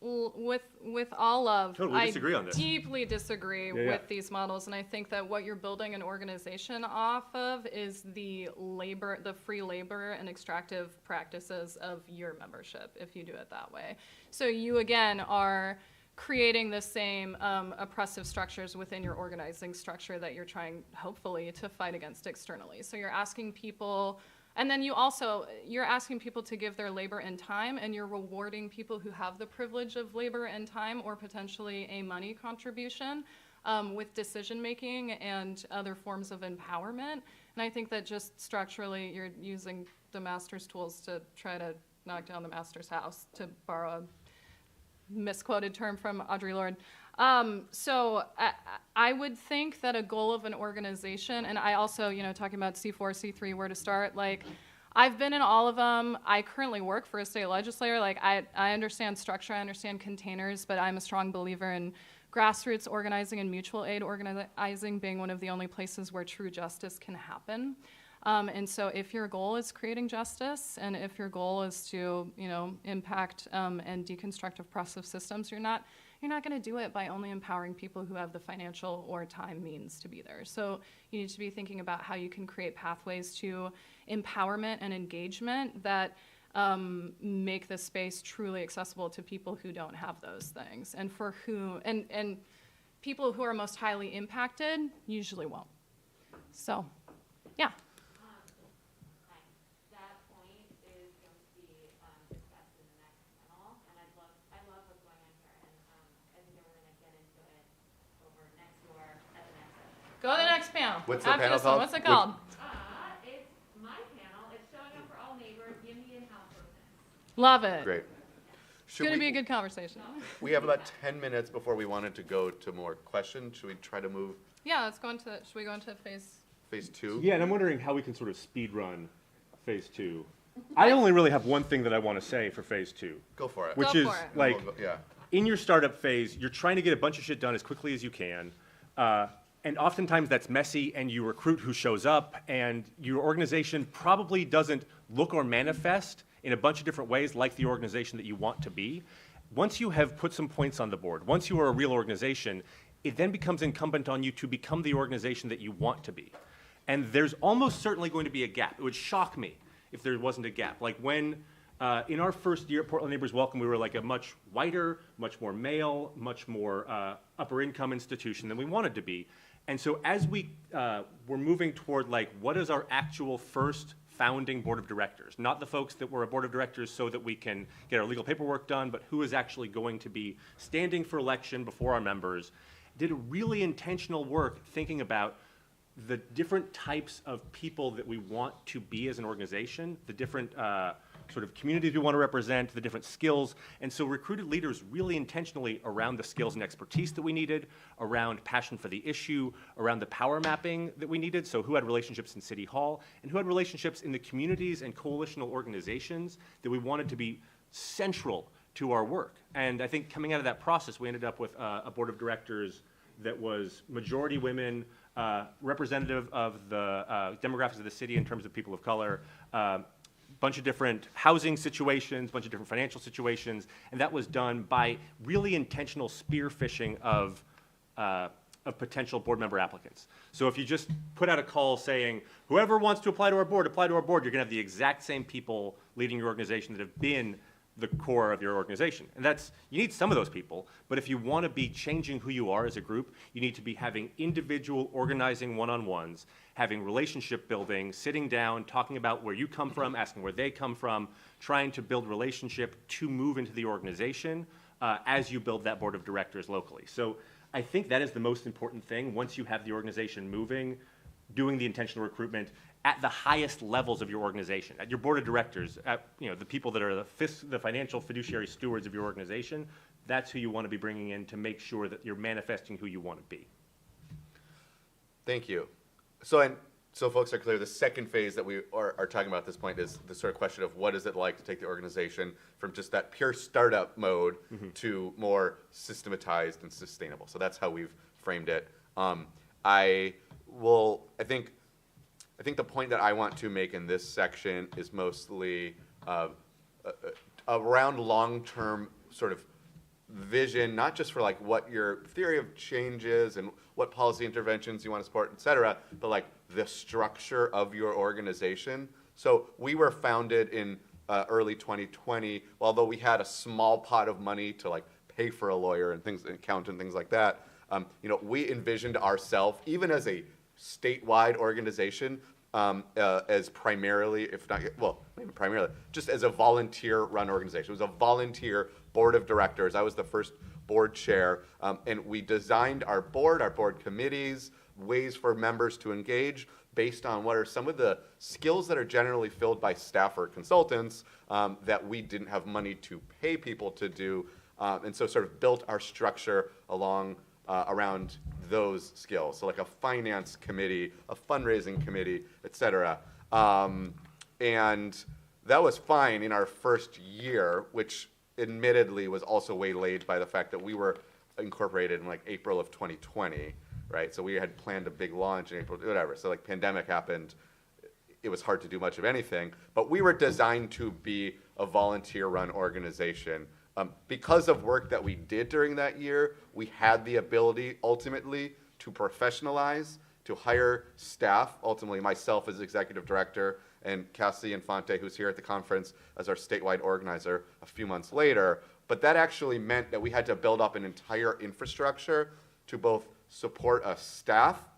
with all love, Totally disagree on this. I deeply disagree Yeah. with these models, and I think that what you're building an organization off of is the free labor and extractive practices of your membership, if you do it that way. So you, again, are creating the same oppressive structures within your organizing structure that you're trying, hopefully, to fight against externally. So you're asking people. And then you're asking people to give their labor and time, and you're rewarding people who have the privilege of labor and time or potentially a money contribution with decision-making and other forms of empowerment. And I think that just structurally, you're using the master's tools to try to knock down the master's house, to borrow a misquoted term from Audre Lorde. So I would think that a goal of an organization, and I also, talking about C4, C3, where to start, like, I've been in all of them. I currently work for a state legislator. Like, I understand structure, I understand containers, but I'm a strong believer in grassroots organizing and mutual aid organizing being one of the only places where true justice can happen. And so if your goal is creating justice, and if your goal is to, impact and deconstruct oppressive systems, you're not going to do it by only empowering people who have the financial or time means to be there. So you need to be thinking about how you can create pathways to empowerment and engagement that make the space truly accessible to people who don't have those things, and for who and people who are most highly impacted usually won't. So, yeah. That point is going to be discussed in the next panel, and I love what's going on here, and I think that we're going to get into it over next door at the next session. Go to the next panel. What's the After panel this one, called? what's it called? It's my panel. It's showing up for all neighbors, Yimby and helplessness. Love it. Great. It's going to be a good conversation. We have about 10 minutes before we wanted to go to more questions. Should we try to move Yeah, should we go into phase 2? Yeah, and I'm wondering how we can sort of speed run phase 2. I only really have one thing that I want to say for phase 2, Go for it. which Go is for it. like, Yeah. in your startup phase, you're trying to get a bunch of shit done as quickly as you can. And oftentimes that's messy, and you recruit who shows up, and your organization probably doesn't look or manifest in a bunch of different ways like the organization that you want to be. Once you have put some points on the board, once you are a real organization, it then becomes incumbent on you to become the organization that you want to be. And there's almost certainly going to be a gap. It would shock me if there wasn't a gap. Like when, in our first year at Portland Neighbors Welcome, we were like a much whiter, much more male, much more upper income institution than we wanted to be. And so as we were moving toward like, what is our actual first founding board of directors? Not the folks that were a board of directors so that we can get our legal paperwork done, but who is actually going to be standing for election before our members. Did a really intentional work thinking about the different types of people that we want to be as an organization, the different sort of communities we want to represent, the different skills, and so recruited leaders really intentionally around the skills and expertise that we needed, around passion for the issue, around the power mapping that we needed, so who had relationships in City Hall, and who had relationships in the communities and coalitional organizations that we wanted to be central to our work. And I think coming out of that process, we ended up with a board of directors that was majority women, representative of the demographics of the city in terms of people of color, bunch of different housing situations, bunch of different financial situations, and that was done by really intentional spear phishing of potential board member applicants. So if you just put out a call saying, whoever wants to apply to our board, you're gonna have the exact same people leading your organization that have been the core of your organization. And you need some of those people, but if you want to be changing who you are as a group, you need to be having individual organizing one-on-ones, having relationship building, sitting down, talking about where you come from, asking where they come from, trying to build relationship to move into the organization as you build that board of directors locally. So I think that is the most important thing. Once you have the organization moving, doing the intentional recruitment at the highest levels of your organization, at your board of directors, at the people that are the financial fiduciary stewards of your organization, that's who you want to be bringing in to make sure that you're manifesting who you want to be. Thank you. So folks are clear, the second phase that we are talking about at this point is the sort of question of what is it like to take the organization from just that pure startup mode to more systematized and sustainable. So that's how we've framed it. I think the point that I want to make in this section is mostly around long-term sort of vision, not just for like what your theory of change is and what policy interventions you want to support, et cetera, but like the structure of your organization. So we were founded in early 2020, although we had a small pot of money to like pay for a lawyer and things, an accountant, things like that. We envisioned ourselves, even as a statewide organization, as primarily, if not, well, maybe primarily, just as a volunteer-run organization. It was a volunteer board of directors. I was the first board chair, and we designed our board committees, ways for members to engage based on what are some of the skills that are generally filled by staff or consultants that we didn't have money to pay people to do, and so sort of built our structure around those skills. So like a finance committee, a fundraising committee, et cetera. And that was fine in our first year, which admittedly was also waylaid by the fact that we were incorporated in like April of 2020, right? So we had planned a big launch in April, whatever. So like pandemic happened, it was hard to do much of anything, but we were designed to be a volunteer-run organization. Because of work that we did during that year, we had the ability ultimately to professionalize, to hire staff, ultimately myself as executive director and Cassie Infante, who's here at the conference, as our statewide organizer a few months later. But that actually meant that we had to build up an entire infrastructure to both support a staff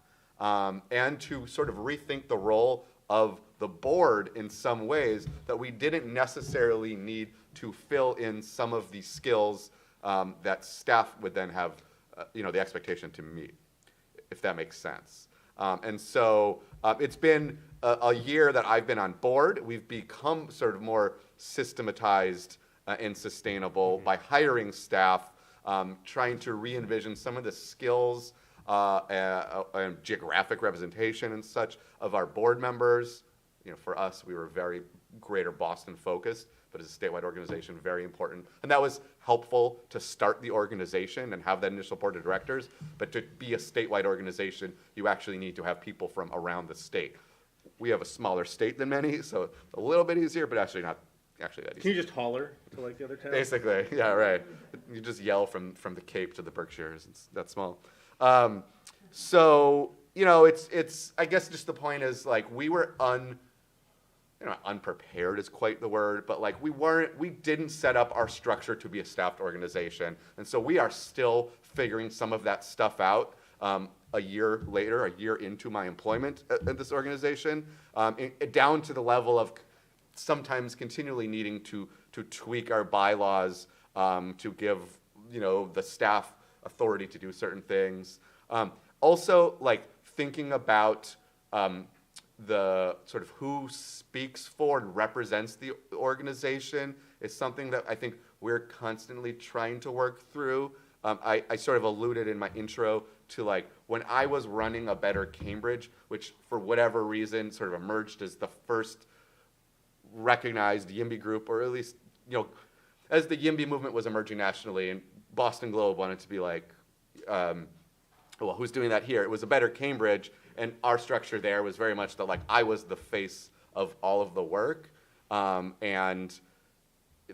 and to sort of rethink the role of the board in some ways that we didn't necessarily need to fill in some of the skills that staff would then have, the expectation to meet, if that makes sense. And so it's been a year that I've been on board. We've become sort of more systematized and sustainable by hiring staff, trying to re-envision some of the skills and geographic representation and such of our board members. For us, we were very greater Boston focused, but as a statewide organization, very important. And that was helpful to start the organization and have that initial board of directors. But to be a statewide organization, you actually need to have people from around the state. We have a smaller state than many, so it's a little bit easier, but actually not that easy. Can you just holler to like the other towns? Basically, yeah, right. You just yell from the Cape to the Berkshires. It's that small. So it's I guess just the point is like we were unprepared is quite the word, but like we didn't set up our structure to be a staffed organization. And so we are still figuring some of that stuff out a year later, a year into my employment at this organization, down to the level of sometimes continually needing to tweak our bylaws to give, the staff authority to do certain things. Also, like thinking about the sort of who speaks for and represents the organization is something that I think we're constantly trying to work through. I sort of alluded in my intro to like when I was running A Better Cambridge, which for whatever reason sort of emerged as the first recognized YIMBY group, or at least, as the YIMBY movement was emerging nationally, and Boston Globe wanted to be like, well, who's doing that here? It was A Better Cambridge, and our structure there was very much that like I was the face of all of the work, and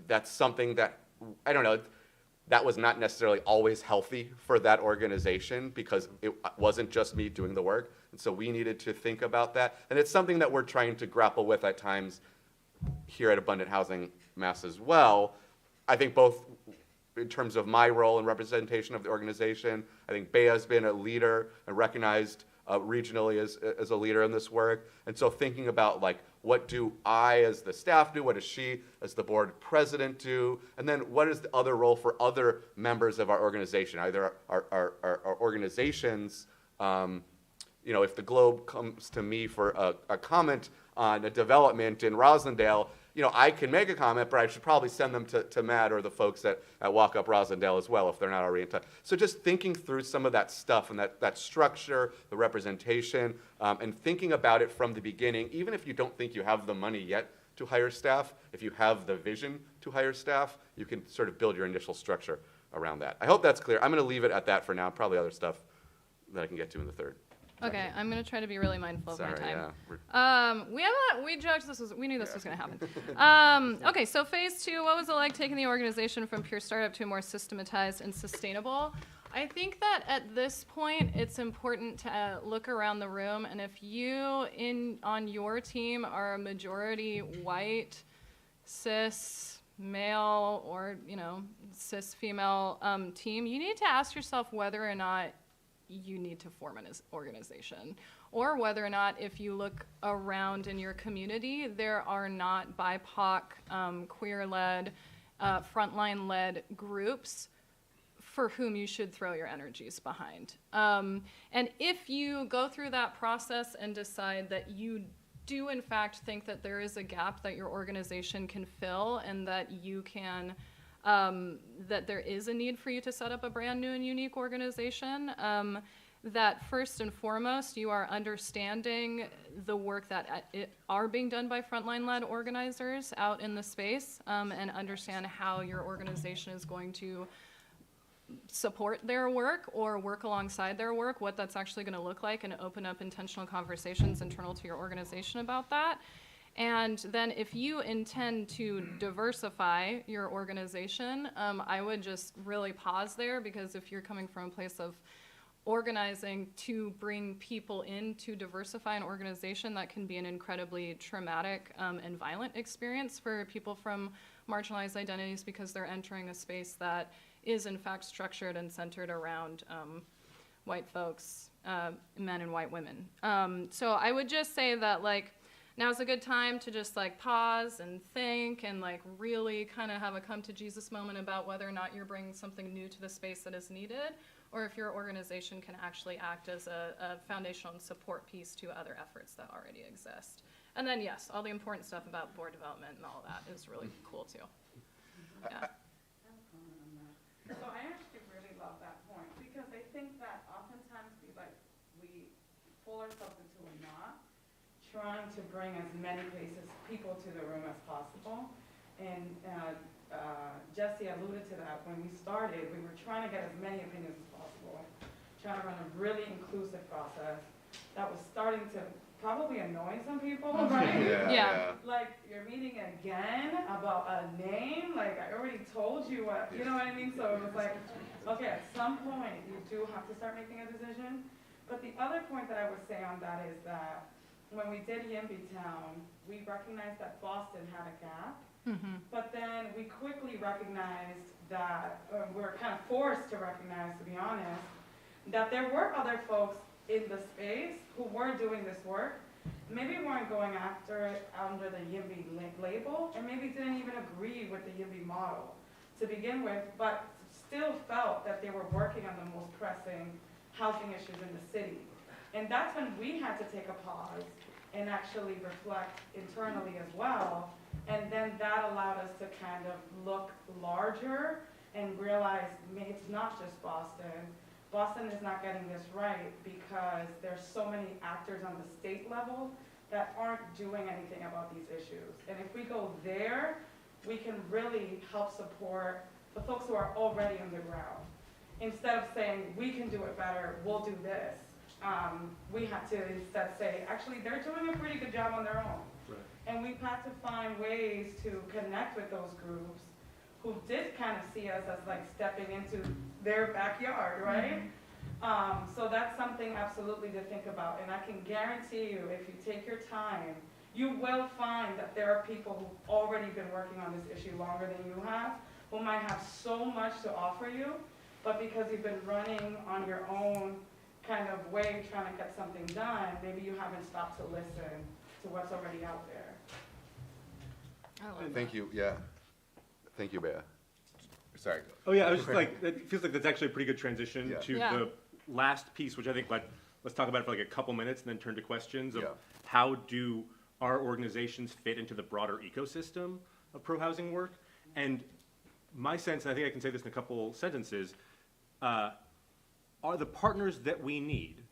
that's something that, I don't know, that was not necessarily always healthy for that organization because it wasn't just me doing the work, and so we needed to think about that, and it's something that we're trying to grapple with at times here at Abundant Housing Mass as well, I think both in terms of my role and representation of the organization, I think Bea has been a leader and recognized regionally as a leader in this work. And so thinking about like, what do I as the staff do? What does she as the board president do? And then what is the other role for other members of our organization? Either our organizations, you know, if the Globe comes to me for a comment on a development in Roslindale, you know, I can make a comment, but I should probably send them to Matt or the folks at Walk Up Roslindale as well if they're not already in touch. So just thinking through some of that stuff and that structure, the representation, and thinking about it from the beginning, even if you don't think you have the money yet to hire staff, if you have the vision to hire staff, you can sort of build your initial structure around that. I hope that's clear. I'm going to leave it at that for now. Probably other stuff that I can get to in the third. Okay, I'm gonna try to be really mindful of my time. Yeah. We joked we knew this was gonna happen. Okay, so phase 2, what was it like taking the organization from pure startup to more systematized and sustainable? I think that at this point, it's important to look around the room, and if you on your team are a majority white, cis, male, or cis female team, you need to ask yourself whether or not you need to form an organization, or whether or not, if you look around in your community, there are not BIPOC, queer-led, frontline-led groups for whom you should throw your energies behind. And if you go through that process and decide that you do in fact think that there is a gap that your organization can fill, and that you can that there is a need for you to set up a brand new and unique organization, that first and foremost you are understanding the work that are being done by frontline-led organizers out in the space, and understand how your organization is going to support their work or work alongside their work, what that's actually going to look like, and open up intentional conversations internal to your organization about that. And then if you intend to diversify your organization, I would just really pause there, because if you're coming from a place of organizing to bring people in to diversify an organization, that can be an incredibly traumatic and violent experience for people from marginalized identities, because they're entering a space that is in fact structured and centered around white folks, men and white women. So I would just say that, like, now's a good time to just pause and think and really kind of have a come to Jesus moment about whether or not you're bringing something new to the space that is needed, or if your organization can actually act as a foundational and support piece to other efforts that already exist. And then yes, all the important stuff about board development and all of that is really cool too. Yeah. So I actually really love that point, because I think that oftentimes we pull ourselves into a knot trying to bring as many people to the room as possible. And Jesse alluded to that. When we started, we were trying to get as many opinions as possible, trying to run a really inclusive process that was starting to probably annoy some people, right? Yeah. Like, you're meeting again about a name? Like, I already told you what, you know what I mean? So it was like, okay, at some point, you do have to start making a decision. But the other point that I would say on that is that when we did Yimby Town, we recognized that Boston had a gap, but then we quickly recognized that, we were kind of forced to recognize, to be honest, that there were other folks in the space who were doing this work, maybe weren't going after it under the Yimby label, and maybe didn't even agree with the Yimby model to begin with, but still felt that they were working on the most pressing housing issues in the city. And that's when we had to take a pause and actually reflect internally as well. And then that allowed us to kind of look larger and realize it's not just Boston. Boston is not getting this right because there's so many actors on the state level that aren't doing anything about these issues. And if we go there, we can really help support the folks who are already on the ground. Instead of saying, we can do it better, we'll do this. We have to instead say, actually, they're doing a pretty good job on their own. Right. And we've had to find ways to connect with those groups who did kind of see us as stepping into their backyard, right? So that's something absolutely to think about. And I can guarantee you, if you take your time, you will find that there are people who've already been working on this issue longer than you have, who might have so much to offer you, but because you've been running on your own kind of way trying to get something done, maybe you haven't stopped to listen to what's already out there. I love Thank you, yeah. Thank you, Bea. Sorry. Oh yeah, I was just like, it feels like that's actually a pretty good transition Yeah. to Yeah. the last piece, which I think let's talk about it for like a couple minutes and then turn to questions of Yeah. how do our organizations fit into the broader ecosystem of pro-housing work. And my sense, and I think I can say this in a couple sentences, are the partners that we need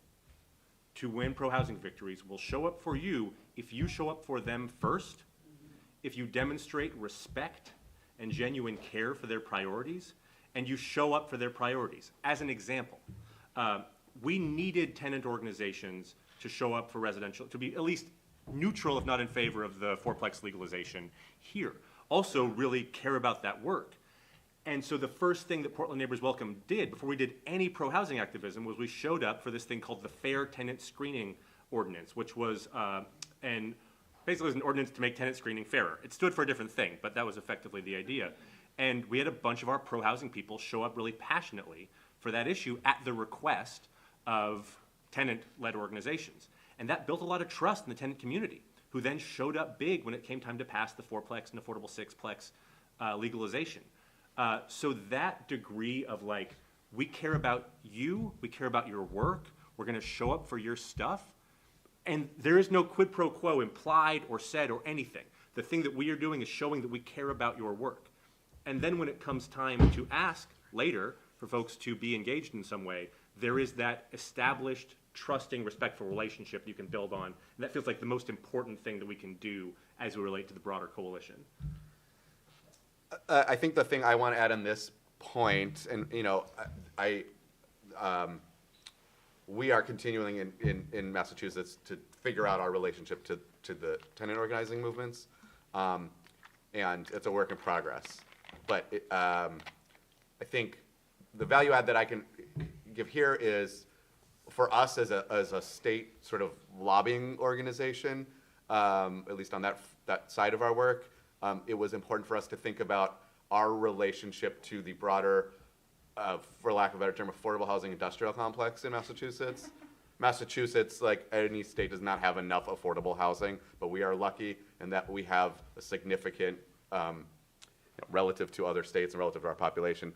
to win pro-housing victories will show up for you if you show up for them first, if you demonstrate respect and genuine care for their priorities, and you show up for their priorities. As an example, we needed tenant organizations to show up for residential, to be at least neutral, if not in favor of the fourplex legalization here. Also really care about that work. And so the first thing that Portland Neighbors Welcome did before we did any pro-housing activism was we showed up for this thing called the Fair Tenant Screening Ordinance, which was, and basically it was an ordinance to make tenant screening fairer. It stood for a different thing, but that was effectively the idea. And we had a bunch of our pro-housing people show up really passionately for that issue at the request of tenant-led organizations. And that built a lot of trust in the tenant community, who then showed up big when it came time to pass the fourplex and affordable sixplex legalization. So that degree of like, we care about you, we care about your work, we're gonna show up for your stuff, and there is no quid pro quo implied or said or anything. The thing that we are doing is showing that we care about your work. And then when it comes time to ask later for folks to be engaged in some way, there is that established, trusting, respectful relationship you can build on. And that feels like the most important thing that we can do as we relate to the broader coalition. I think the thing I want to add on this point, and you know, we are continuing in Massachusetts to figure out our relationship to the tenant organizing movements, and it's a work in progress. But I think the value add that I can give here is, for us as a state sort of lobbying organization, at least on that side of our work, it was important for us to think about our relationship to the broader, for lack of a better term, affordable housing industrial complex in Massachusetts. Massachusetts, like any state, does not have enough affordable housing, but we are lucky in that we have a significant, relative to other states and relative to our population,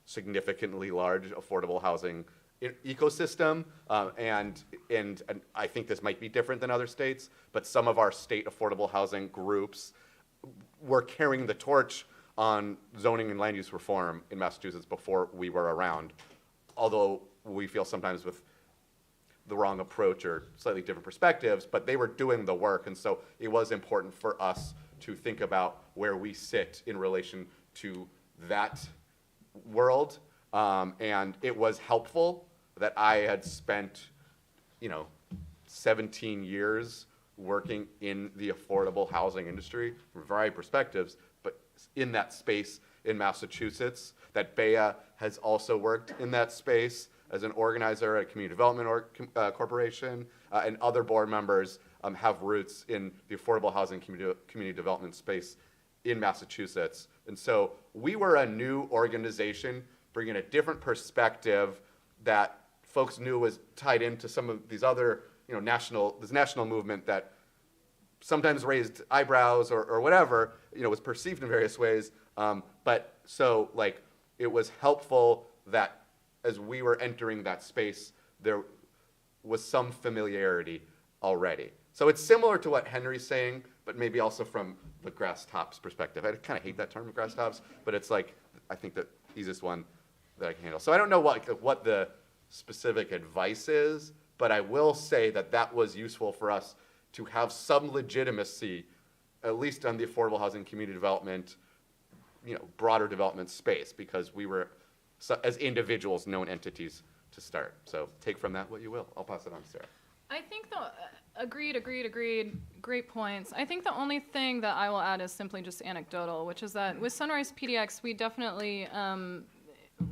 significantly large affordable housing ecosystem, and I think this might be different than other states, but some of our state affordable housing groups were carrying the torch on zoning and land use reform in Massachusetts before we were around, although we feel sometimes with the wrong approach or slightly different perspectives, but they were doing the work, and so it was important for us to think about where we sit in relation to that world, and it was helpful that I had spent, 17 years working in the affordable housing industry from a variety of perspectives, but in that space in Massachusetts, that Bea has also worked in that space as an organizer at a community development corporation, and other board members have roots in the affordable housing community development space in Massachusetts. And so we were a new organization bringing a different perspective that folks knew was tied into some of these other, this national movement that sometimes raised eyebrows or whatever, was perceived in various ways. But so like, it was helpful that as we were entering that space, there was some familiarity already. So it's similar to what Henry's saying, but maybe also from the grass tops perspective. I kind of hate that term, grass tops, but it's like, I think the easiest one that I can handle. So I don't know what the specific advice is, but I will say that was useful for us to have some legitimacy, at least on the affordable housing community development, broader development space, because we were, as individuals, known entities to start. So take from that what you will. I'll pass it on to Sarah. I think agreed. Great points. I think the only thing that I will add is simply just anecdotal, which is that with Sunrise PDX, we definitely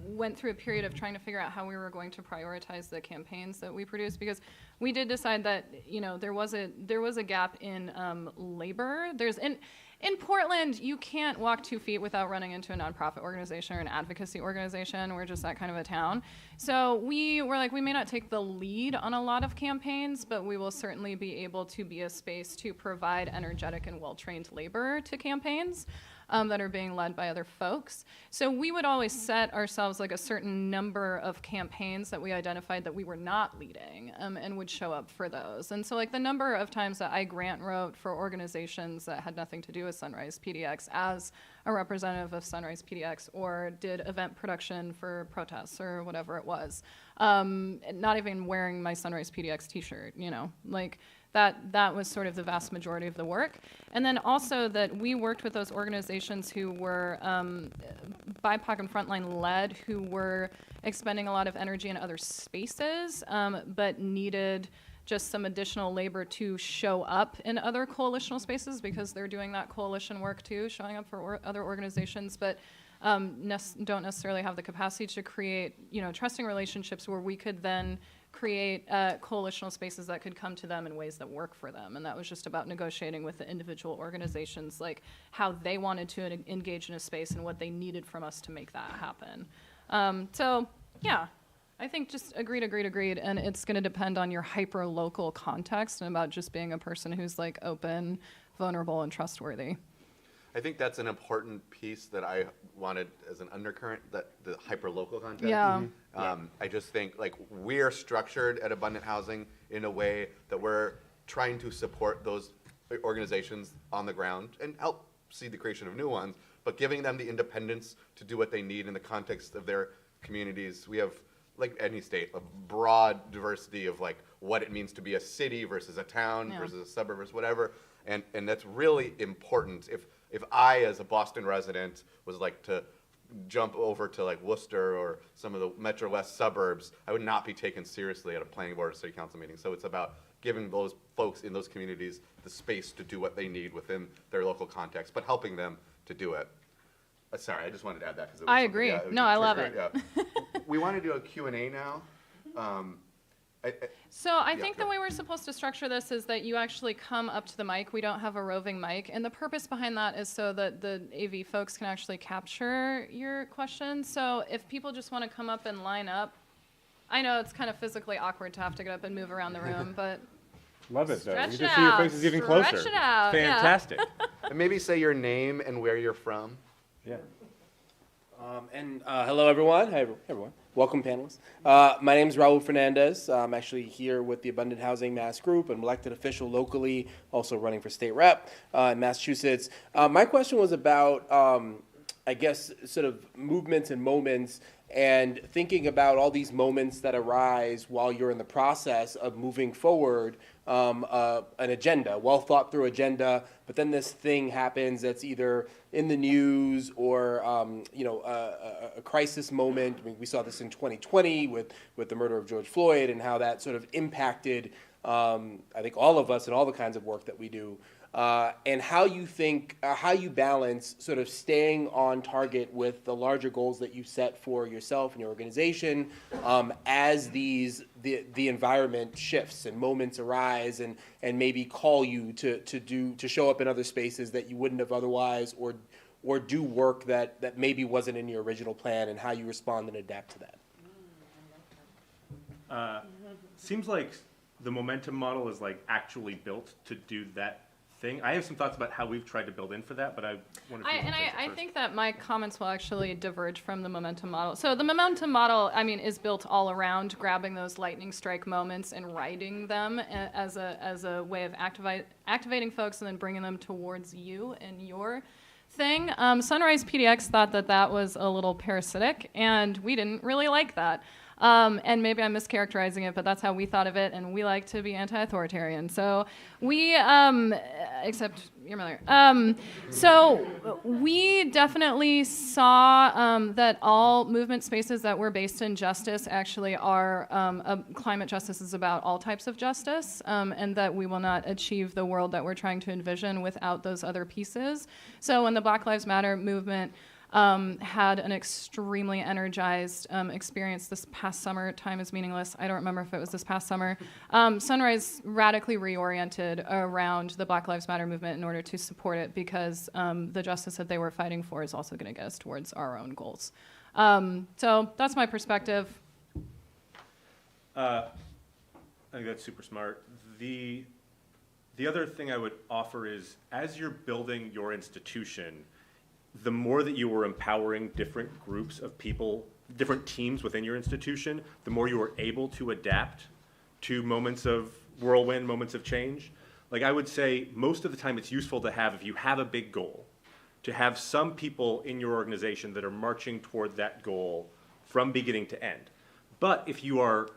went through a period of trying to figure out how we were going to prioritize the campaigns that we produced, because we did decide that, there was a gap in labor. In Portland, you can't walk 2 feet without running into a nonprofit organization or an advocacy organization. We're just that kind of a town. So we were like, we may not take the lead on a lot of campaigns, but we will certainly be able to be a space to provide energetic and well-trained labor to campaigns that are being led by other folks. So we would always set ourselves like a certain number of campaigns that we identified that we were not leading, and would show up for those. And so like the number of times that I grant wrote for organizations that had nothing to do with Sunrise PDX as a representative of Sunrise PDX, or did event production for protests or whatever it was, not even wearing my Sunrise PDX t-shirt, like that was sort of the vast majority of the work. And then also that we worked with those organizations who were BIPOC and frontline led, who were expending a lot of energy in other spaces, but needed just some additional labor to show up in other coalitional spaces, because they're doing that coalition work too, showing up for other organizations, but don't necessarily have the capacity to create, trusting relationships where we could then create coalitional spaces that could come to them in ways that work for them. And that was just about negotiating with the individual organizations, like how they wanted to engage in a space and what they needed from us to make that happen. So yeah, I think just agreed. And it's going to depend on your hyper-local context and about just being a person who's like open, vulnerable, and trustworthy. I think that's an important piece that I wanted as an undercurrent, that the hyper-local context. Yeah. I just think like we're structured at Abundant Housing in a way that we're trying to support those organizations on the ground and help see the creation of new ones, but giving them the independence to do what they need in the context of their communities. We have, like any state, a broad diversity of like what it means to be a city versus a town versus a suburb versus whatever. And that's really important. If I, as a Boston resident, was like to jump over to like Worcester or some of the Metro West suburbs, I would not be taken seriously at a planning board or city council meeting. So it's about giving those folks in those communities the space to do what they need within their local context, but helping them to do it. Sorry, I just wanted to add that. I agree. No, I love it. Yeah. We want to do a Q&A now. So I think the way we're supposed to structure this is that you actually come up to the mic. We don't have a roving mic. And the purpose behind that is so that the AV folks can actually capture your questions. So if people just want to come up and line up, I know it's kind of physically awkward to have to get up and move around the room, but Love it, though. stretch You it just see your out. faces even closer. Stretch it out. Yeah. Fantastic. And maybe say your name and where you're from. Yeah. Hello, everyone. Hi, everyone. Welcome, panelists. My name is Raul Fernandez. I'm actually here with the Abundant Housing Mass Group. I'm elected official locally, also running for state rep in Massachusetts. My question was about, I guess, sort of movements and moments, and thinking about all these moments that arise while you're in the process of moving forward an agenda, well thought through agenda, but then this thing happens that's either in the news or a crisis moment. I mean, we saw this in 2020 with the murder of George Floyd and how that sort of impacted, I think, all of us and all the kinds of work that we do. And how you think, how you balance sort of staying on target with the larger goals that you set for yourself and your organization as the environment shifts and moments arise and maybe call you to show up in other spaces that you wouldn't have otherwise, or do work that maybe wasn't in your original plan, and how you respond and adapt to that. Seems like the momentum model is like actually built to do that thing. I have some thoughts about how we've tried to build in for that, but I wanted to I think that my comments will actually diverge from the momentum model. So the momentum model, I mean, is built all around grabbing those lightning strike moments and riding them as a way of activating folks and then bringing them towards you and your thing. Sunrise PDX thought that was a little parasitic, and we didn't really like that. And maybe I'm mischaracterizing it, but that's how we thought of it, and we like to be anti-authoritarian. So we, except you're Miller. So we definitely saw that all movement spaces that were based in justice actually are, climate justice is about all types of justice, and that we will not achieve the world that we're trying to envision without those other pieces. So when the Black Lives Matter movement had an extremely energized experience this past summer. Time is meaningless. I don't remember if it was this past summer. Sunrise radically reoriented around the Black Lives Matter movement in order to support it, because the justice that they were fighting for is also going to get us towards our own goals. So that's my perspective. I think that's super smart. The other thing I would offer is, as you're building your institution, the more that you are empowering different groups of people, different teams within your institution, the more you are able to adapt to moments of whirlwind, moments of change. Like, I would say most of the time it's useful to have, if you have a big goal, to have some people in your organization that are marching toward that goal from beginning to end. But if you are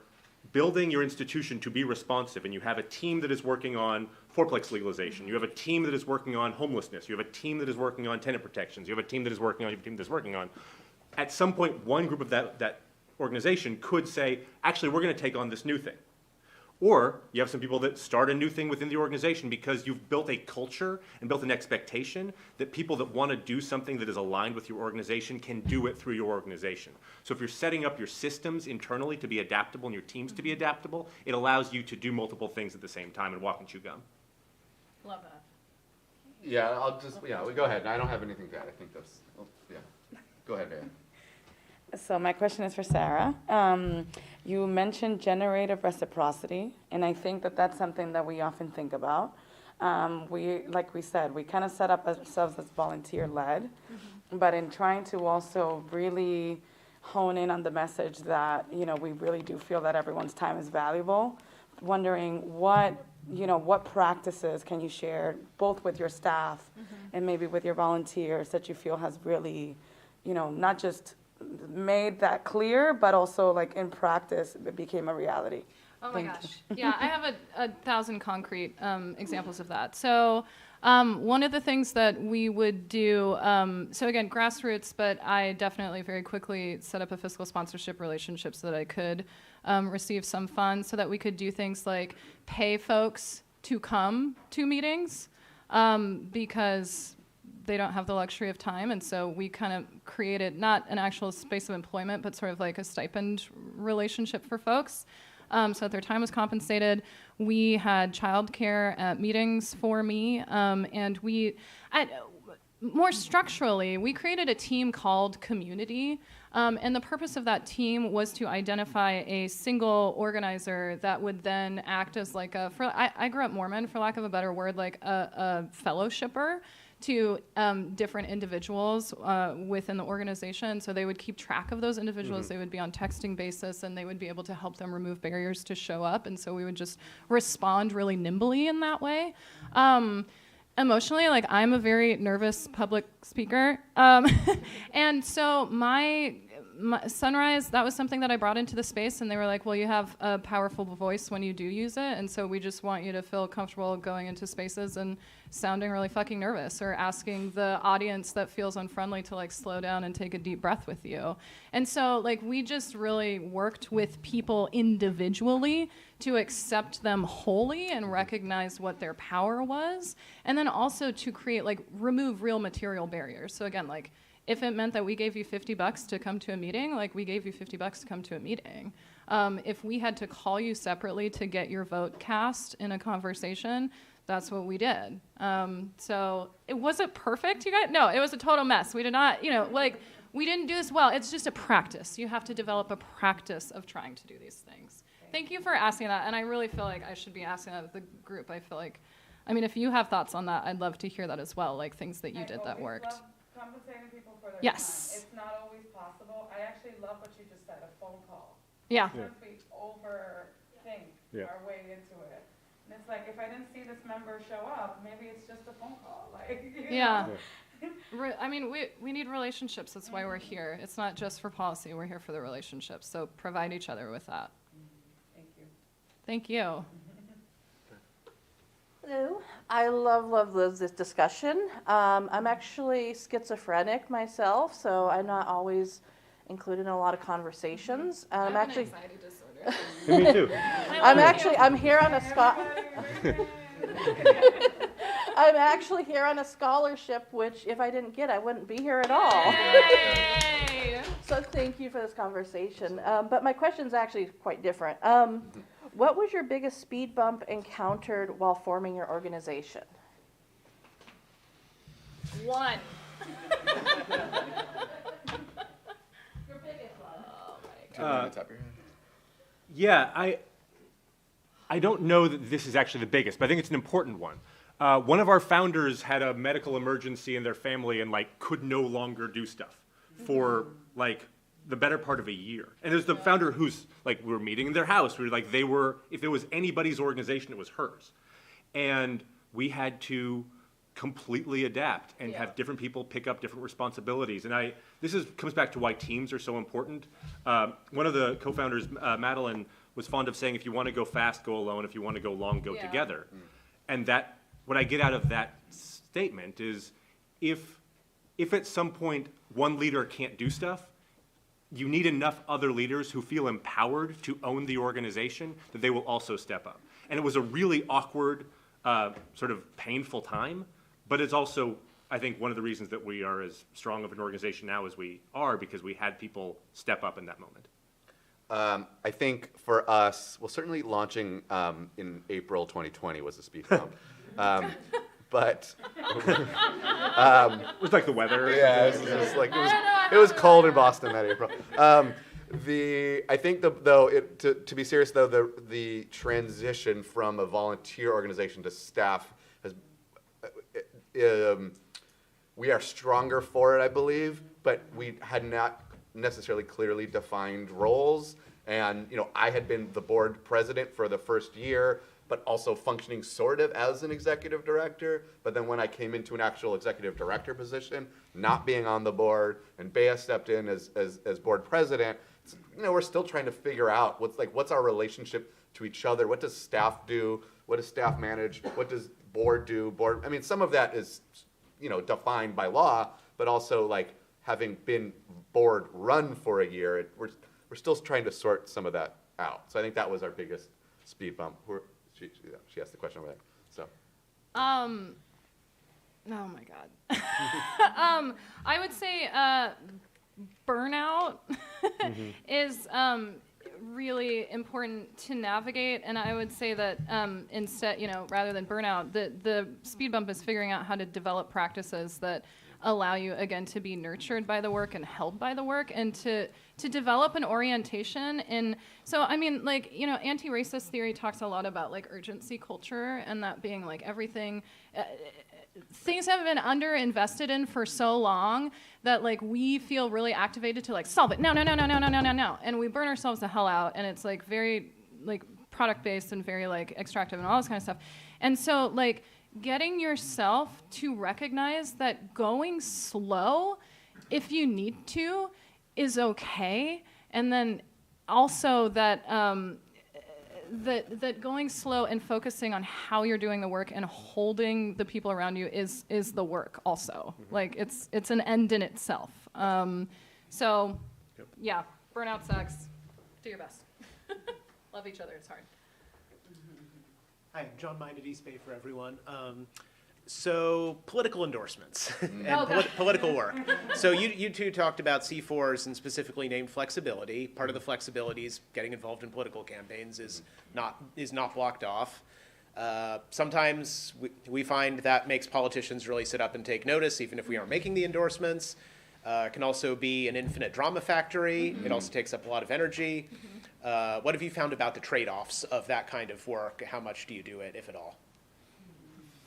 building your institution to be responsive, and you have a team that is working on fourplex legalization, you have a team that is working on homelessness, you have a team that is working on tenant protections, you have a team that is working on, you have a team that's working on, at some point, one group of that organization could say, actually, we're going to take on this new thing. Or you have some people that start a new thing within the organization because you've built a culture and built an expectation that people that want to do something that is aligned with your organization can do it through your organization. So if you're setting up your systems internally to be adaptable and your teams to be adaptable, it allows you to do multiple things at the same time and walk and chew gum. Love that. Yeah, I'll just, go ahead. I don't have anything to add. I think that's, Go ahead, Mary. So my question is for Sarah. You mentioned generative reciprocity, and I think that that's something that we often think about. Like we said, we kind of set up ourselves as volunteer-led, but in trying to also really hone in on the message that, we really do feel that everyone's time is valuable, wondering what practices can you share both with your staff and maybe with your volunteers that you feel has really, not just made that clear, but also like in practice it became a reality. Oh my gosh. Yeah, I have a thousand concrete examples of that. So one of the things that we would do, so again, grassroots, but I definitely very quickly set up a fiscal sponsorship relationship so that I could receive some funds so that we could do things like pay folks to come to meetings because they don't have the luxury of time. And so we kind of created not an actual space of employment, but sort of like a stipend relationship for folks. So that their time was compensated. We had childcare at meetings for me, and more structurally, we created a team called Community, and the purpose of that team was to identify a single organizer that would then act as like I grew up Mormon, for lack of a better word, like a fellowshipper to different individuals within the organization. So they would keep track of those individuals. They would be on texting basis, and they would be able to help them remove barriers to show up. And so we would just respond really nimbly in that way. Emotionally, like I'm a very nervous public speaker. And so my Sunrise, that was something that I brought into the space, and they were like, well, you have a powerful voice when you do use it, and so we just want you to feel comfortable going into spaces and sounding really fucking nervous or asking the audience that feels unfriendly to like slow down and take a deep breath with you. And so like we just really worked with people individually to accept them wholly and recognize what their power was, and then also to create like remove real material barriers. So again, like if it meant that we gave you $50 to come to a meeting, like we gave you $50 to come to a meeting. If we had to call you separately to get your vote cast in a conversation, that's what we did. So it wasn't perfect, you guys? No, it was a total mess. We did not, we didn't do this well. It's just a practice. You have to develop a practice of trying to do these things. Thank you for asking that, and I really feel like I should be asking that of the group. I feel like, if you have thoughts on that, I'd love to hear that as well, like things that you did that worked. Compensating people for their Yes. time. It's not always possible. I actually love what you just said, a phone call. Yeah. Sometimes we overthink our way into it. And it's like, if I didn't see this member show up, maybe it's just a phone call. Like, you know? We need relationships. That's why we're here. It's not just for policy. We're here for the relationships. So provide each other with that. Thank you. Thank you. Hello. I love this discussion. I'm actually schizophrenic myself, so I'm not always included in a lot of conversations. I have actually an anxiety disorder. Me too. I'm here on a spot. I'm actually here on a scholarship, which if I didn't get, I wouldn't be here at all. Yay! So thank you for this conversation. But my question's actually quite different. What was your biggest speed bump encountered while forming your organization? One. Your biggest one. Oh my Do you want to tap your hand? Yeah, I don't know that this is actually the biggest, but I think it's an important one. One of our founders had a medical emergency in their family and like could no longer do stuff for like the better part of a year. And there's the founder who's like, we were meeting in their house. We were like, if it was anybody's organization, it was hers. And we had to completely adapt and have different people pick up different responsibilities. And comes back to why teams are so important. One of the co-founders, Madeline, was fond of saying, if you want to go fast, go alone. If you want to go long, go together. And what I get out of that statement is if at some point one leader can't do stuff, you need enough other leaders who feel empowered to own the organization that they will also step up. And it was a really awkward, sort of painful time, but it's also, I think, one of the reasons that we are as strong of an organization now as we are, because we had people step up in that moment. I think for us, well, certainly launching in April 2020 was a speed bump. But It was like the weather. yeah, it was cold in Boston that April. I think to be serious though, the transition from a volunteer organization to staff has we are stronger for it, I believe, but we had not necessarily clearly defined roles. And I had been the board president for the first year, but also functioning sort of as an executive director. But then when I came into an actual executive director position, not being on the board, and Bea stepped in as board president, we're still trying to figure out what's our relationship to each other. What does staff do? What does staff manage? What does board do? Some of that is, defined by law, but also having been board run for a year, we're still trying to sort some of that out. So I think that was our biggest speed bump. She asked the question over there. So. Oh my God. I would say burnout is really important to navigate, and I would say that instead, rather than burnout, the speed bump is figuring out how to develop practices that allow you again to be nurtured by the work and held by the work, and to develop an orientation in. So anti-racist theory talks a lot about urgency culture, and that being everything. Things have been underinvested in for so long that we feel really activated to solve it. No, and we burn ourselves the hell out, and it's very product based and very extractive and all this kind of stuff. And so getting yourself to recognize that going slow, if you need to, is okay, and then also that that going slow and focusing on how you're doing the work and holding the people around you is the work also. It's an end in itself. Yeah, burnout sucks. Do your best. Love each other. It's hard. Hi, I'm John Mind at East Bay for everyone. So political endorsements and political work. So you two talked about C4s and specifically named flexibility. Part of the flexibility is getting involved in political campaigns is not blocked off. Sometimes we find that makes politicians really sit up and take notice, even if we aren't making the endorsements. It can also be an infinite drama factory. It also takes up a lot of energy. What have you found about the trade-offs of that kind of work? How much do you do it, if at all?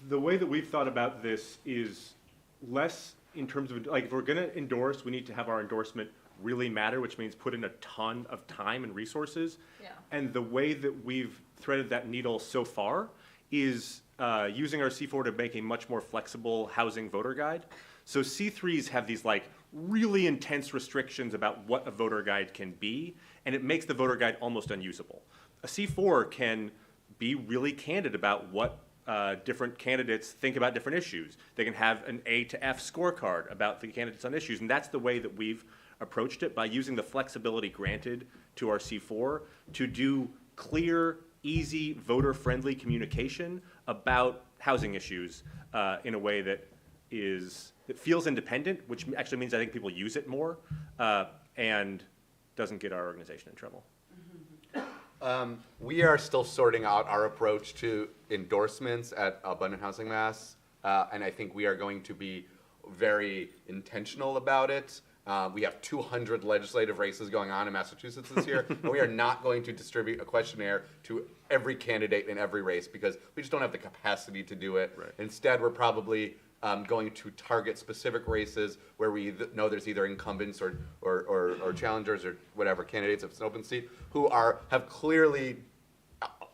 The way that we've thought about this is less in terms of, if we're going to endorse, we need to have our endorsement really matter, which means put in a ton of time and resources. Yeah. And the way that we've threaded that needle so far is using our C4 to make a much more flexible housing voter guide. So C3s have these really intense restrictions about what a voter guide can be, and it makes the voter guide almost unusable. A C4 can be really candid about what different candidates think about different issues. They can have an A to F scorecard about the candidates on issues, and that's the way that we've approached it, by using the flexibility granted to our C4 to do clear, easy, voter-friendly communication about housing issues in a way that feels independent, which actually means I think people use it more, and doesn't get our organization in trouble. We are still sorting out our approach to endorsements at Abundant Housing Mass, and I think we are going to be very intentional about it. We have 200 legislative races going on in Massachusetts this year, and we are not going to distribute a questionnaire to every candidate in every race because we just don't have the capacity to do it. Right. Instead, we're probably going to target specific races where we know there's either incumbents or challengers or whatever candidates, if it's an open seat, who have clearly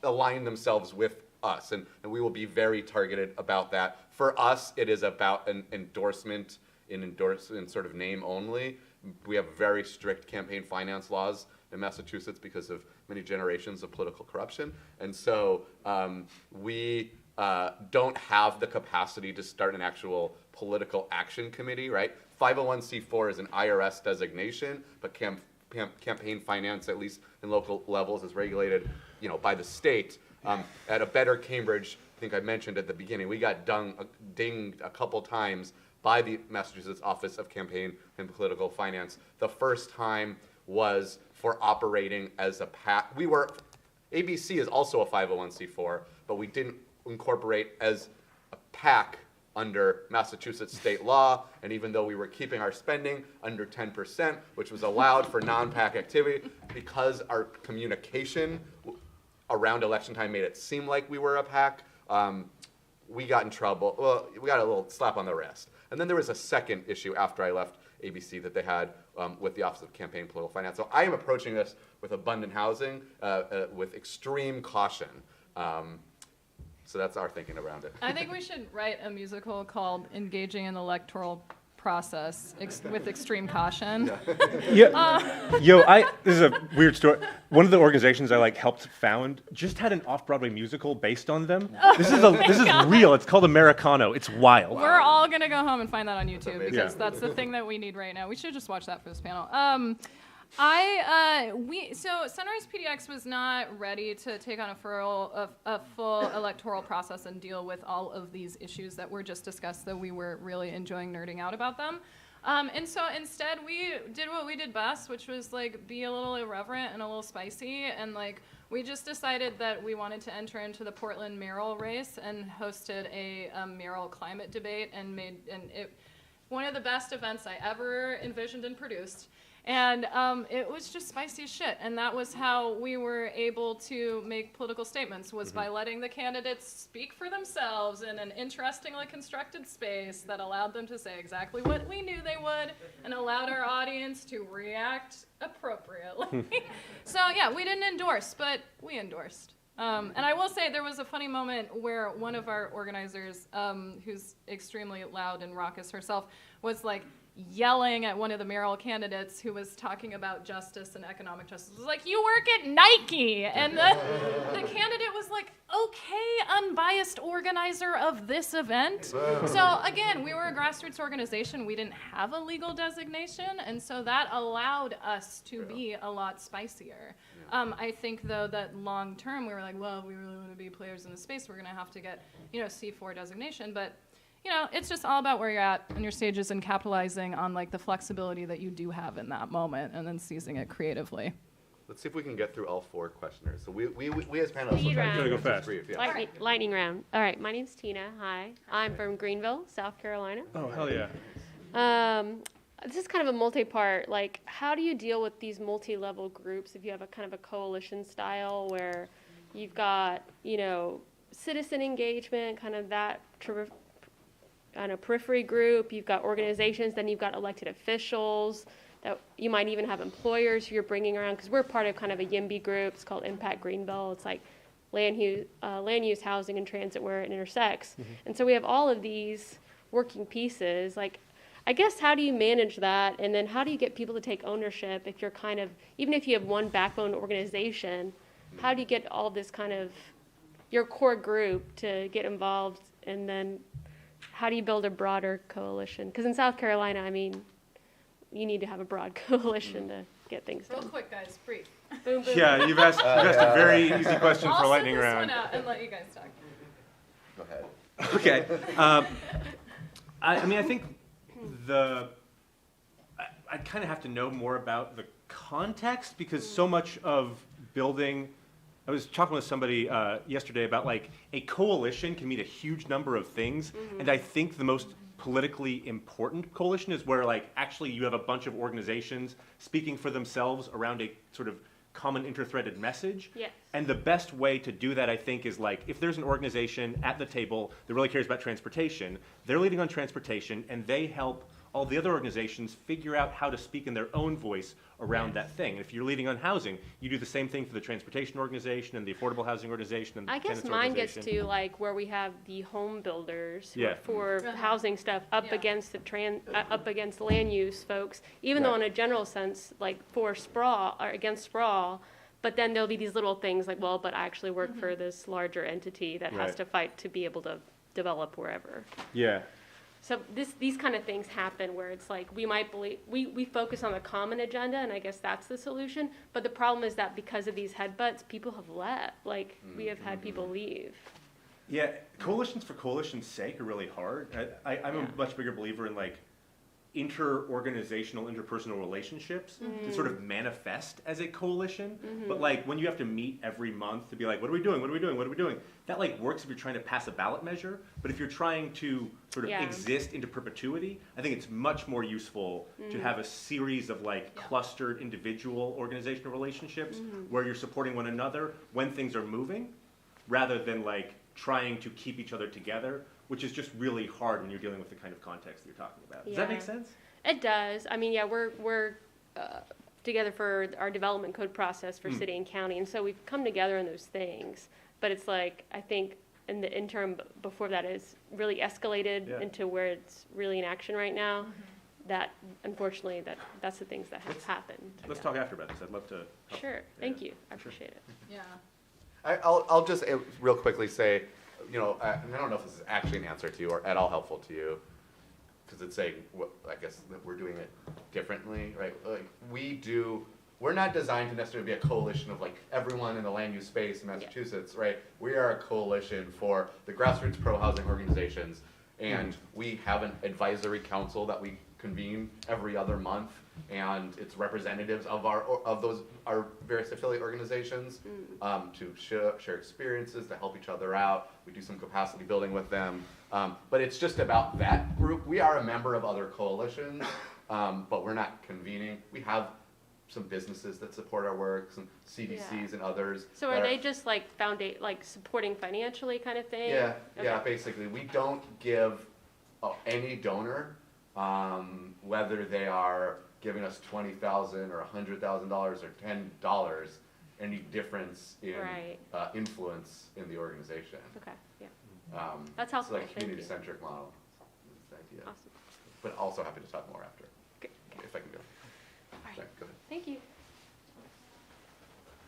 aligned themselves with us, and we will be very targeted about that. For us, it is about an endorsement in sort of name only. We have very strict campaign finance laws in Massachusetts because of many generations of political corruption, and so we don't have the capacity to start an actual political action committee, right? 501c4 is an IRS designation, but campaign finance, at least in local levels, is regulated, by the state. At a Better Cambridge, I think I mentioned at the beginning, we got dinged a couple times by the Massachusetts Office of Campaign and Political Finance. The first time was for operating as a PAC. ABC is also a 501c4, but we didn't incorporate as a PAC under Massachusetts state law, and even though we were keeping our spending under 10%, which was allowed for non-PAC activity, because our communication around election time made it seem like we were a PAC, we got in trouble. Well, we got a little slap on the wrist. And then there was a second issue after I left ABC that they had with the Office of Campaign and Political Finance. So I am approaching this with abundant housing with extreme caution. So that's our thinking around it. I think we should write a musical called Engaging in the Electoral Process with Extreme Caution. Yeah. This is a weird story. One of the organizations I helped found just had an off-Broadway musical based on them. This is real. It's called Americano. It's wild. We're all gonna go home and find that on YouTube because Yeah. that's the thing that we need right now. We should just watch that for this panel. So Sunrise PDX was not ready to take on a full electoral process and deal with all of these issues that were just discussed, though we were really enjoying nerding out about them. And so instead we did what we did best, which was be a little irreverent and a little spicy, and we just decided that we wanted to enter into the Portland mayoral race and hosted a mayoral climate debate and it one of the best events I ever envisioned and produced. And it was just spicy as shit. And that was how we were able to make political statements, was by letting the candidates speak for themselves in an interestingly constructed space that allowed them to say exactly what we knew they would and allowed our audience to react appropriately. So yeah, we didn't endorse, but we endorsed. And I will say there was a funny moment where one of our organizers, who's extremely loud and raucous herself, was yelling at one of the mayoral candidates who was talking about justice and economic justice. It was like, you work at Nike! And the candidate was like, okay, unbiased organizer of this event. So again, we were a grassroots organization. We didn't have a legal designation, and so that allowed us to be a lot spicier. I think, though, that long term, we were like, well, if we really want to be players in the space, we're going to have to get, C4 designation. But it's just all about where you're at in your stages and capitalizing on the flexibility that you do have in that moment and then seizing it creatively. Let's see if we can get through all 4 questionnaires. So we as panelists will Speed try round. to Go keep fast. this brief. Yeah. Lightning round. All right, my name's Tina. Hi. I'm from Greenville, South Carolina. Oh, hell yeah. This is kind of a multi-part, how do you deal with these multi-level groups if you have a kind of a coalition style where you've got, citizen engagement, kind of that periphery group, you've got organizations, then you've got elected officials, that you might even have employers who you're bringing around, because we're part of kind of a YIMBY group. It's called Impact Greenville. It's land use, housing, and transit where it intersects. And so we have all of these working pieces. I guess, how do you manage that? And then how do you get people to take ownership if you're even if you have one backbone organization, how do you get all this your core group to get involved? And then how do you build a broader coalition? Because in South Carolina, you need to have a broad coalition to get things done. Real quick, guys, brief. Boom, boom. Yeah, you've asked a very easy question for I'll lightning sit this round. one out and let you guys talk. Go ahead. Okay. I mean, I think I kind of have to know more about the context, because so much of building, I was talking with somebody yesterday about like a coalition can mean a huge number of things, and I think the most politically important coalition is where like actually you have a bunch of organizations speaking for themselves around a sort of common interthreaded message. Yes. And the best way to do that, I think, is like if there's an organization at the table that really cares about transportation, they're leading on transportation, and they help all the other organizations figure out how to speak in their own voice around that thing. If you're leading on housing, you do the same thing for the transportation organization and the affordable housing organization and the I guess tenants mine gets organization. to like where we have the home builders Yeah. for housing stuff up Yeah. against up against land use folks, even though Right. in a general sense, like for sprawl or against sprawl, but then there'll be these little things like, well, but I actually work for this larger entity that has Right. to fight to be able to develop wherever. Yeah. So these kind of things happen where it's like we might believe, we focus on the common agenda, and I guess that's the solution. But the problem is that because of these headbutts, people have left. Like, we have had people leave. Yeah, coalitions for coalition's sake are really hard. I'm Yeah. a much bigger believer in like inter-organizational, interpersonal relationships to sort of manifest as a coalition. But like when you have to meet every month to be like, what are we doing? What are we doing? What are we doing? That like works if you're trying to pass a ballot measure. But if you're trying to sort of Yeah. exist into perpetuity, I think it's much more useful to have a series of like clustered individual organizational relationships where you're supporting one another when things are moving, rather than like trying to keep each other together, which is just really hard when you're dealing with the kind of context that you're talking about. Does that Yeah. make sense? It does. I mean, yeah, we're together for our development code process for city and county, and so we've come together in those things. But it's like, I think in the interim before that is really escalated Yeah. into where it's really in action right now. That unfortunately, that's the things that have happened. Let's talk after about this. I'd love to. Sure. Thank you. I appreciate it. Yeah. I'll just real quickly say, you know, and I don't know if this is actually an answer to you or at all helpful to you, because it's saying, I guess that we're doing it differently, right? Like we're not designed to necessarily be a coalition of like everyone in the land use space in Massachusetts, right? We are a coalition for the grassroots pro-housing organizations, and we have an advisory council that we convene every other month, and it's representatives of our various affiliate organizations to share experiences, to help each other out. We do some capacity building with them, but it's just about that group. We are a member of other coalitions, but we're not convening. We have some businesses that support our work, some CDCs and others. So are they just like supporting financially kind of thing? Yeah, Okay. yeah, basically. We don't give any donor, whether they are giving us $20,000 or $100,000 or $10, any difference in Right. influence in the organization. Okay. Yeah. That's It's helpful. like a Thank you. community-centric model, is the idea. Awesome. But also happy to talk more after, Good. Okay. if I can go. All right. Sorry, go ahead. Thank you.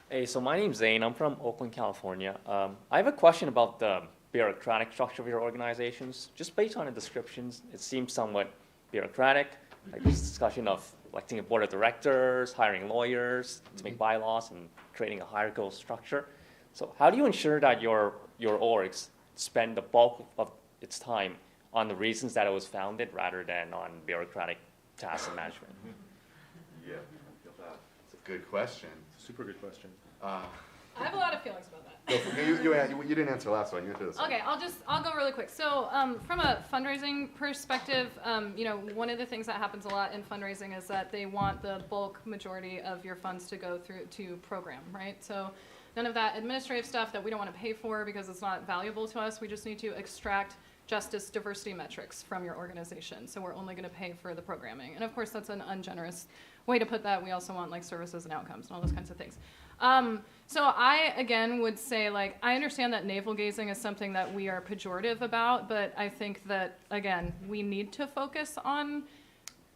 Hey, so my name's Zane. I'm from Oakland, California. I have a question about the bureaucratic structure of your organizations. Just based on the descriptions, it seems somewhat bureaucratic. Like this discussion of electing a board of directors, hiring lawyers to make bylaws, and creating a hierarchical structure. So how do you ensure that your orgs spend the bulk of its time on the reasons that it was founded rather than on bureaucratic tasks and management? Yeah, it's a good question. Super good question. I have a lot of feelings about that. You didn't answer the last one. You answered this one. Okay, I'll go really quick. So from a fundraising perspective, one of the things that happens a lot in fundraising is that they want the bulk majority of your funds to go through to program, right? So none of that administrative stuff that we don't want to pay for because it's not valuable to us. We just need to extract justice diversity metrics from your organization. So we're only going to pay for the programming. And of course, that's an ungenerous way to put that. We also want like services and outcomes and all those kinds of things. So I, again, would say, like, I understand that navel gazing is something that we are pejorative about, but I think that, again, we need to focus on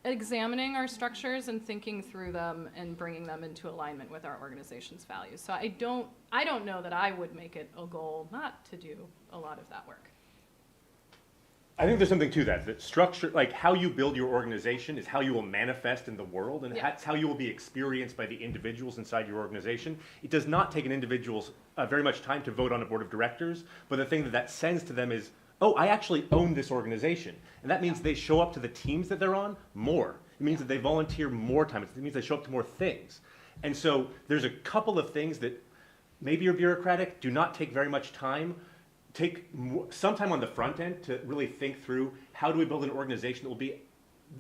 examining our structures and thinking through them and bringing them into alignment with our organization's values. So I don't know that I would make it a goal not to do a lot of that work. I think there's something to that structure, like how you build your organization is how you will manifest in the world, and that's how you will be experienced by the individuals inside your organization. It does not take an individual's very much time to vote on a board of directors, but the thing that sends to them is oh, I actually own this organization. And that means they show up to the teams that they're on more. It means that they volunteer more time. It means they show up to more things. And so there's a couple of things that maybe are bureaucratic, do not take very much time. Take some time on the front end to really think through how do we build an organization that will be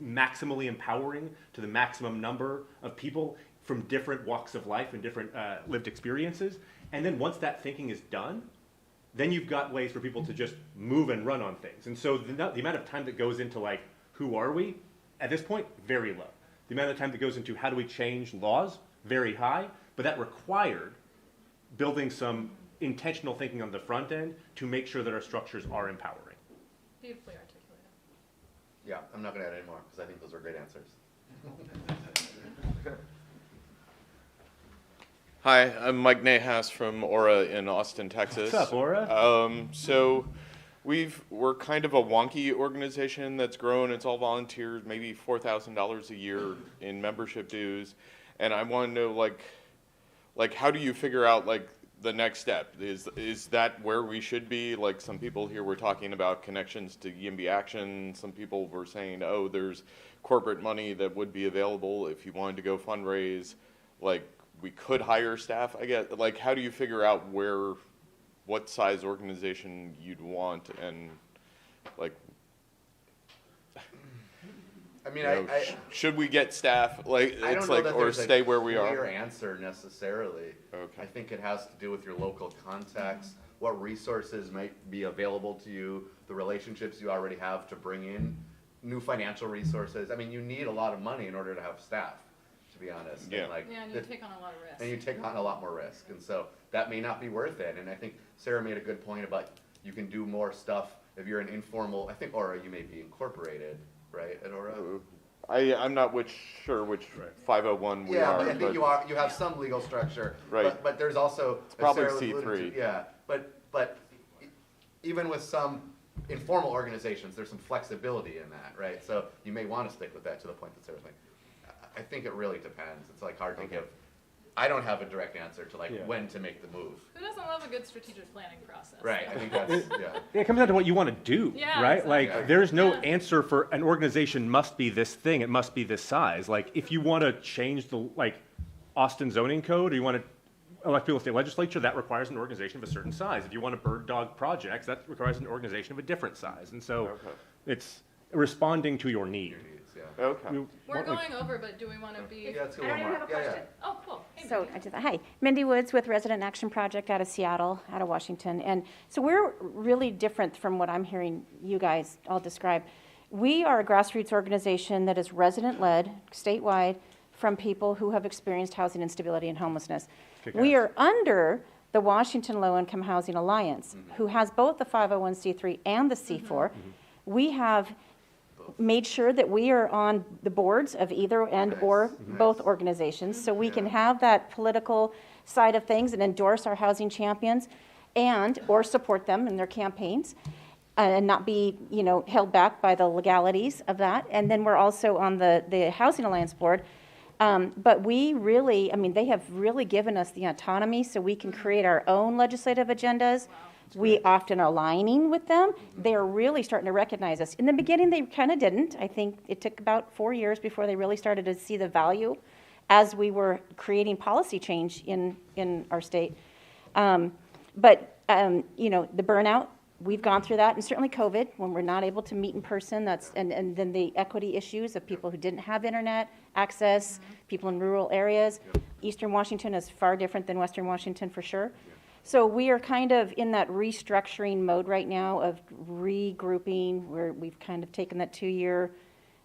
maximally empowering to the maximum number of people from different walks of life and different lived experiences. And then once that thinking is done, then you've got ways for people to just move and run on things. And so the amount of time that goes into like, who are we? At this point, very low. The amount of time that goes into how do we change laws? Very high, but that required building some intentional thinking on the front end to make sure that our structures are empowering. Beautifully articulated. Yeah, I'm not going to add any more because I think those are great answers. Hi, I'm Mike Nahas from Aura in Austin, Texas. What's up, Aura? So we're kind of a wonky organization that's grown. It's all volunteers, maybe $4,000 a year in membership dues. And I want to know, like, how do you figure out, like, the next step? Is that where we should be? Like, some people here were talking about connections to YIMBY Action. Some people were saying, oh, there's corporate money that would be available if you wanted to go fundraise. Like, we could hire staff, I guess. Like, how do you figure out what size organization you'd want, and, like, I mean, should we get staff? Like, I don't it's know like, that or there's stay a where we clear are. answer necessarily. Okay. I think it has to do with your local context, what resources might be available to you, the relationships you already have to bring in new financial resources. I mean, you need a lot of money in order to have staff, to be honest. Yeah. And like, Yeah, and you take on a lot of risk. and you take on a lot more risk, and so that may not be worth it. And I think Sarah made a good point about you can do more stuff if you're an informal. I think Aura, you may be incorporated, right? At Aura. I'm not sure which 501 we Yeah, are. I think you are. You have some legal structure, Right. But there's also it's probably C3. Yeah, but even with some informal organizations, there's some flexibility in that, right? So you may want to stick with that to the point that Sarah's making. I think it really depends. It's like hard to give. I don't have a direct answer to like when to make the move. Who doesn't love a good strategic planning process? Right. I think that's It comes down to what you want to do, Yeah, right? exactly. Like, there's no Yeah. answer for an organization must be this thing, it must be this size. Like, if you want to change the, like, Austin zoning code, or you want to elect people to state legislature, that requires an organization of a certain size. If you want to bird dog projects, that requires an organization of a different size. And so it's responding to your need. Okay. We're going over, but do we want to be? Yeah, let's go I one don't even more. have a question. Oh, cool. Hey, So Mindy. hi, Mindy Woods with Resident Action Project out of Seattle, out of Washington. And so we're really different from what I'm hearing you guys all describe. We are a grassroots organization that is resident-led, statewide, from people who have experienced housing instability and homelessness. We are under the Washington Low Income Housing Alliance, who has both the 501c3 and the C4. We have made sure that we are on the boards of either and or both organizations, so we can have that political side of things and endorse our housing champions and or support them in their campaigns and not be, held back by the legalities of that. And then we're also on the Housing Alliance board. But we really, they have really given us the autonomy so we can create our own legislative agendas. We often are aligning with them. They're really starting to recognize us. In the beginning, they kind of didn't. I think it took about 4 years before they really started to see the value as we were creating policy change in our state. The burnout, we've gone through that, and certainly COVID, when we're not able to meet in person, and then the equity issues of people who didn't have internet access, people in rural areas. Eastern Washington is far different than Western Washington for sure. So we are kind of in that restructuring mode right now of regrouping, where we've kind of taken that 2-year,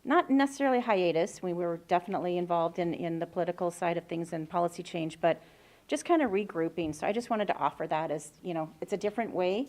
not necessarily hiatus. We were definitely involved in the political side of things and policy change, but just kind of regrouping. So I just wanted to offer that as, it's a different way,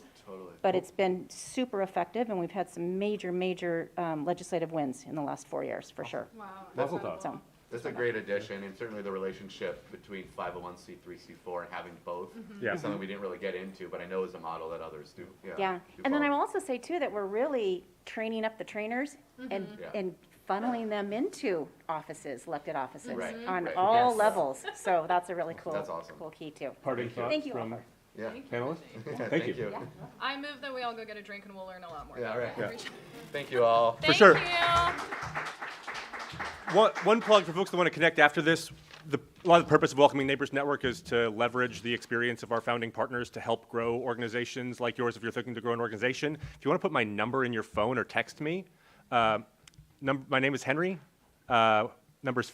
but it's been super effective, and we've had some major legislative wins in the last 4 years, for sure. Wow. Mazel tov. So, That's a great addition, and certainly the relationship between 501c3, C4, and having both Yeah. is something we didn't really get into, but I know is a model that others do. yeah. do And then I follow. will also say too, that we're really training up the trainers and funneling them into offices, elected offices, Right, on right. all Yes. levels. So that's a really cool, That's awesome. cool key too. Parting thoughts Thank you, from Oliver. Yeah. Panelists? Thank you. I move that we all go get a drink and we'll learn a lot more. Yeah, about right. language. Thank you all. Thank sure. you. One plug for folks that want to connect after this. A lot of the purpose of Welcoming Neighbors Network is to leverage the experience of our founding partners to help grow organizations like yours if you're looking to grow an organization. If you want to put my number in your phone or text me, my name is Henry. Number is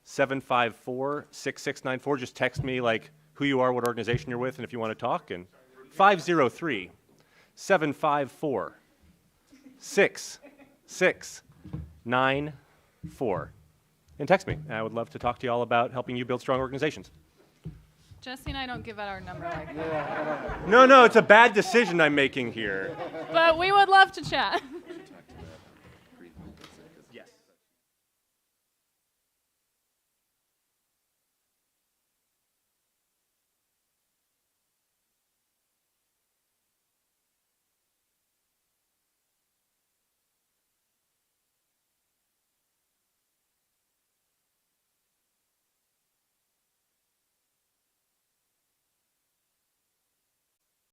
503-754-6694. Just text me like who you are, what organization you're with, and if you want to talk. And 503-754-6694. And text me. I would love to talk to you all about helping you build strong organizations. Jesse and I don't give out our number like that. No, it's a bad decision I'm making here. But we would love to chat.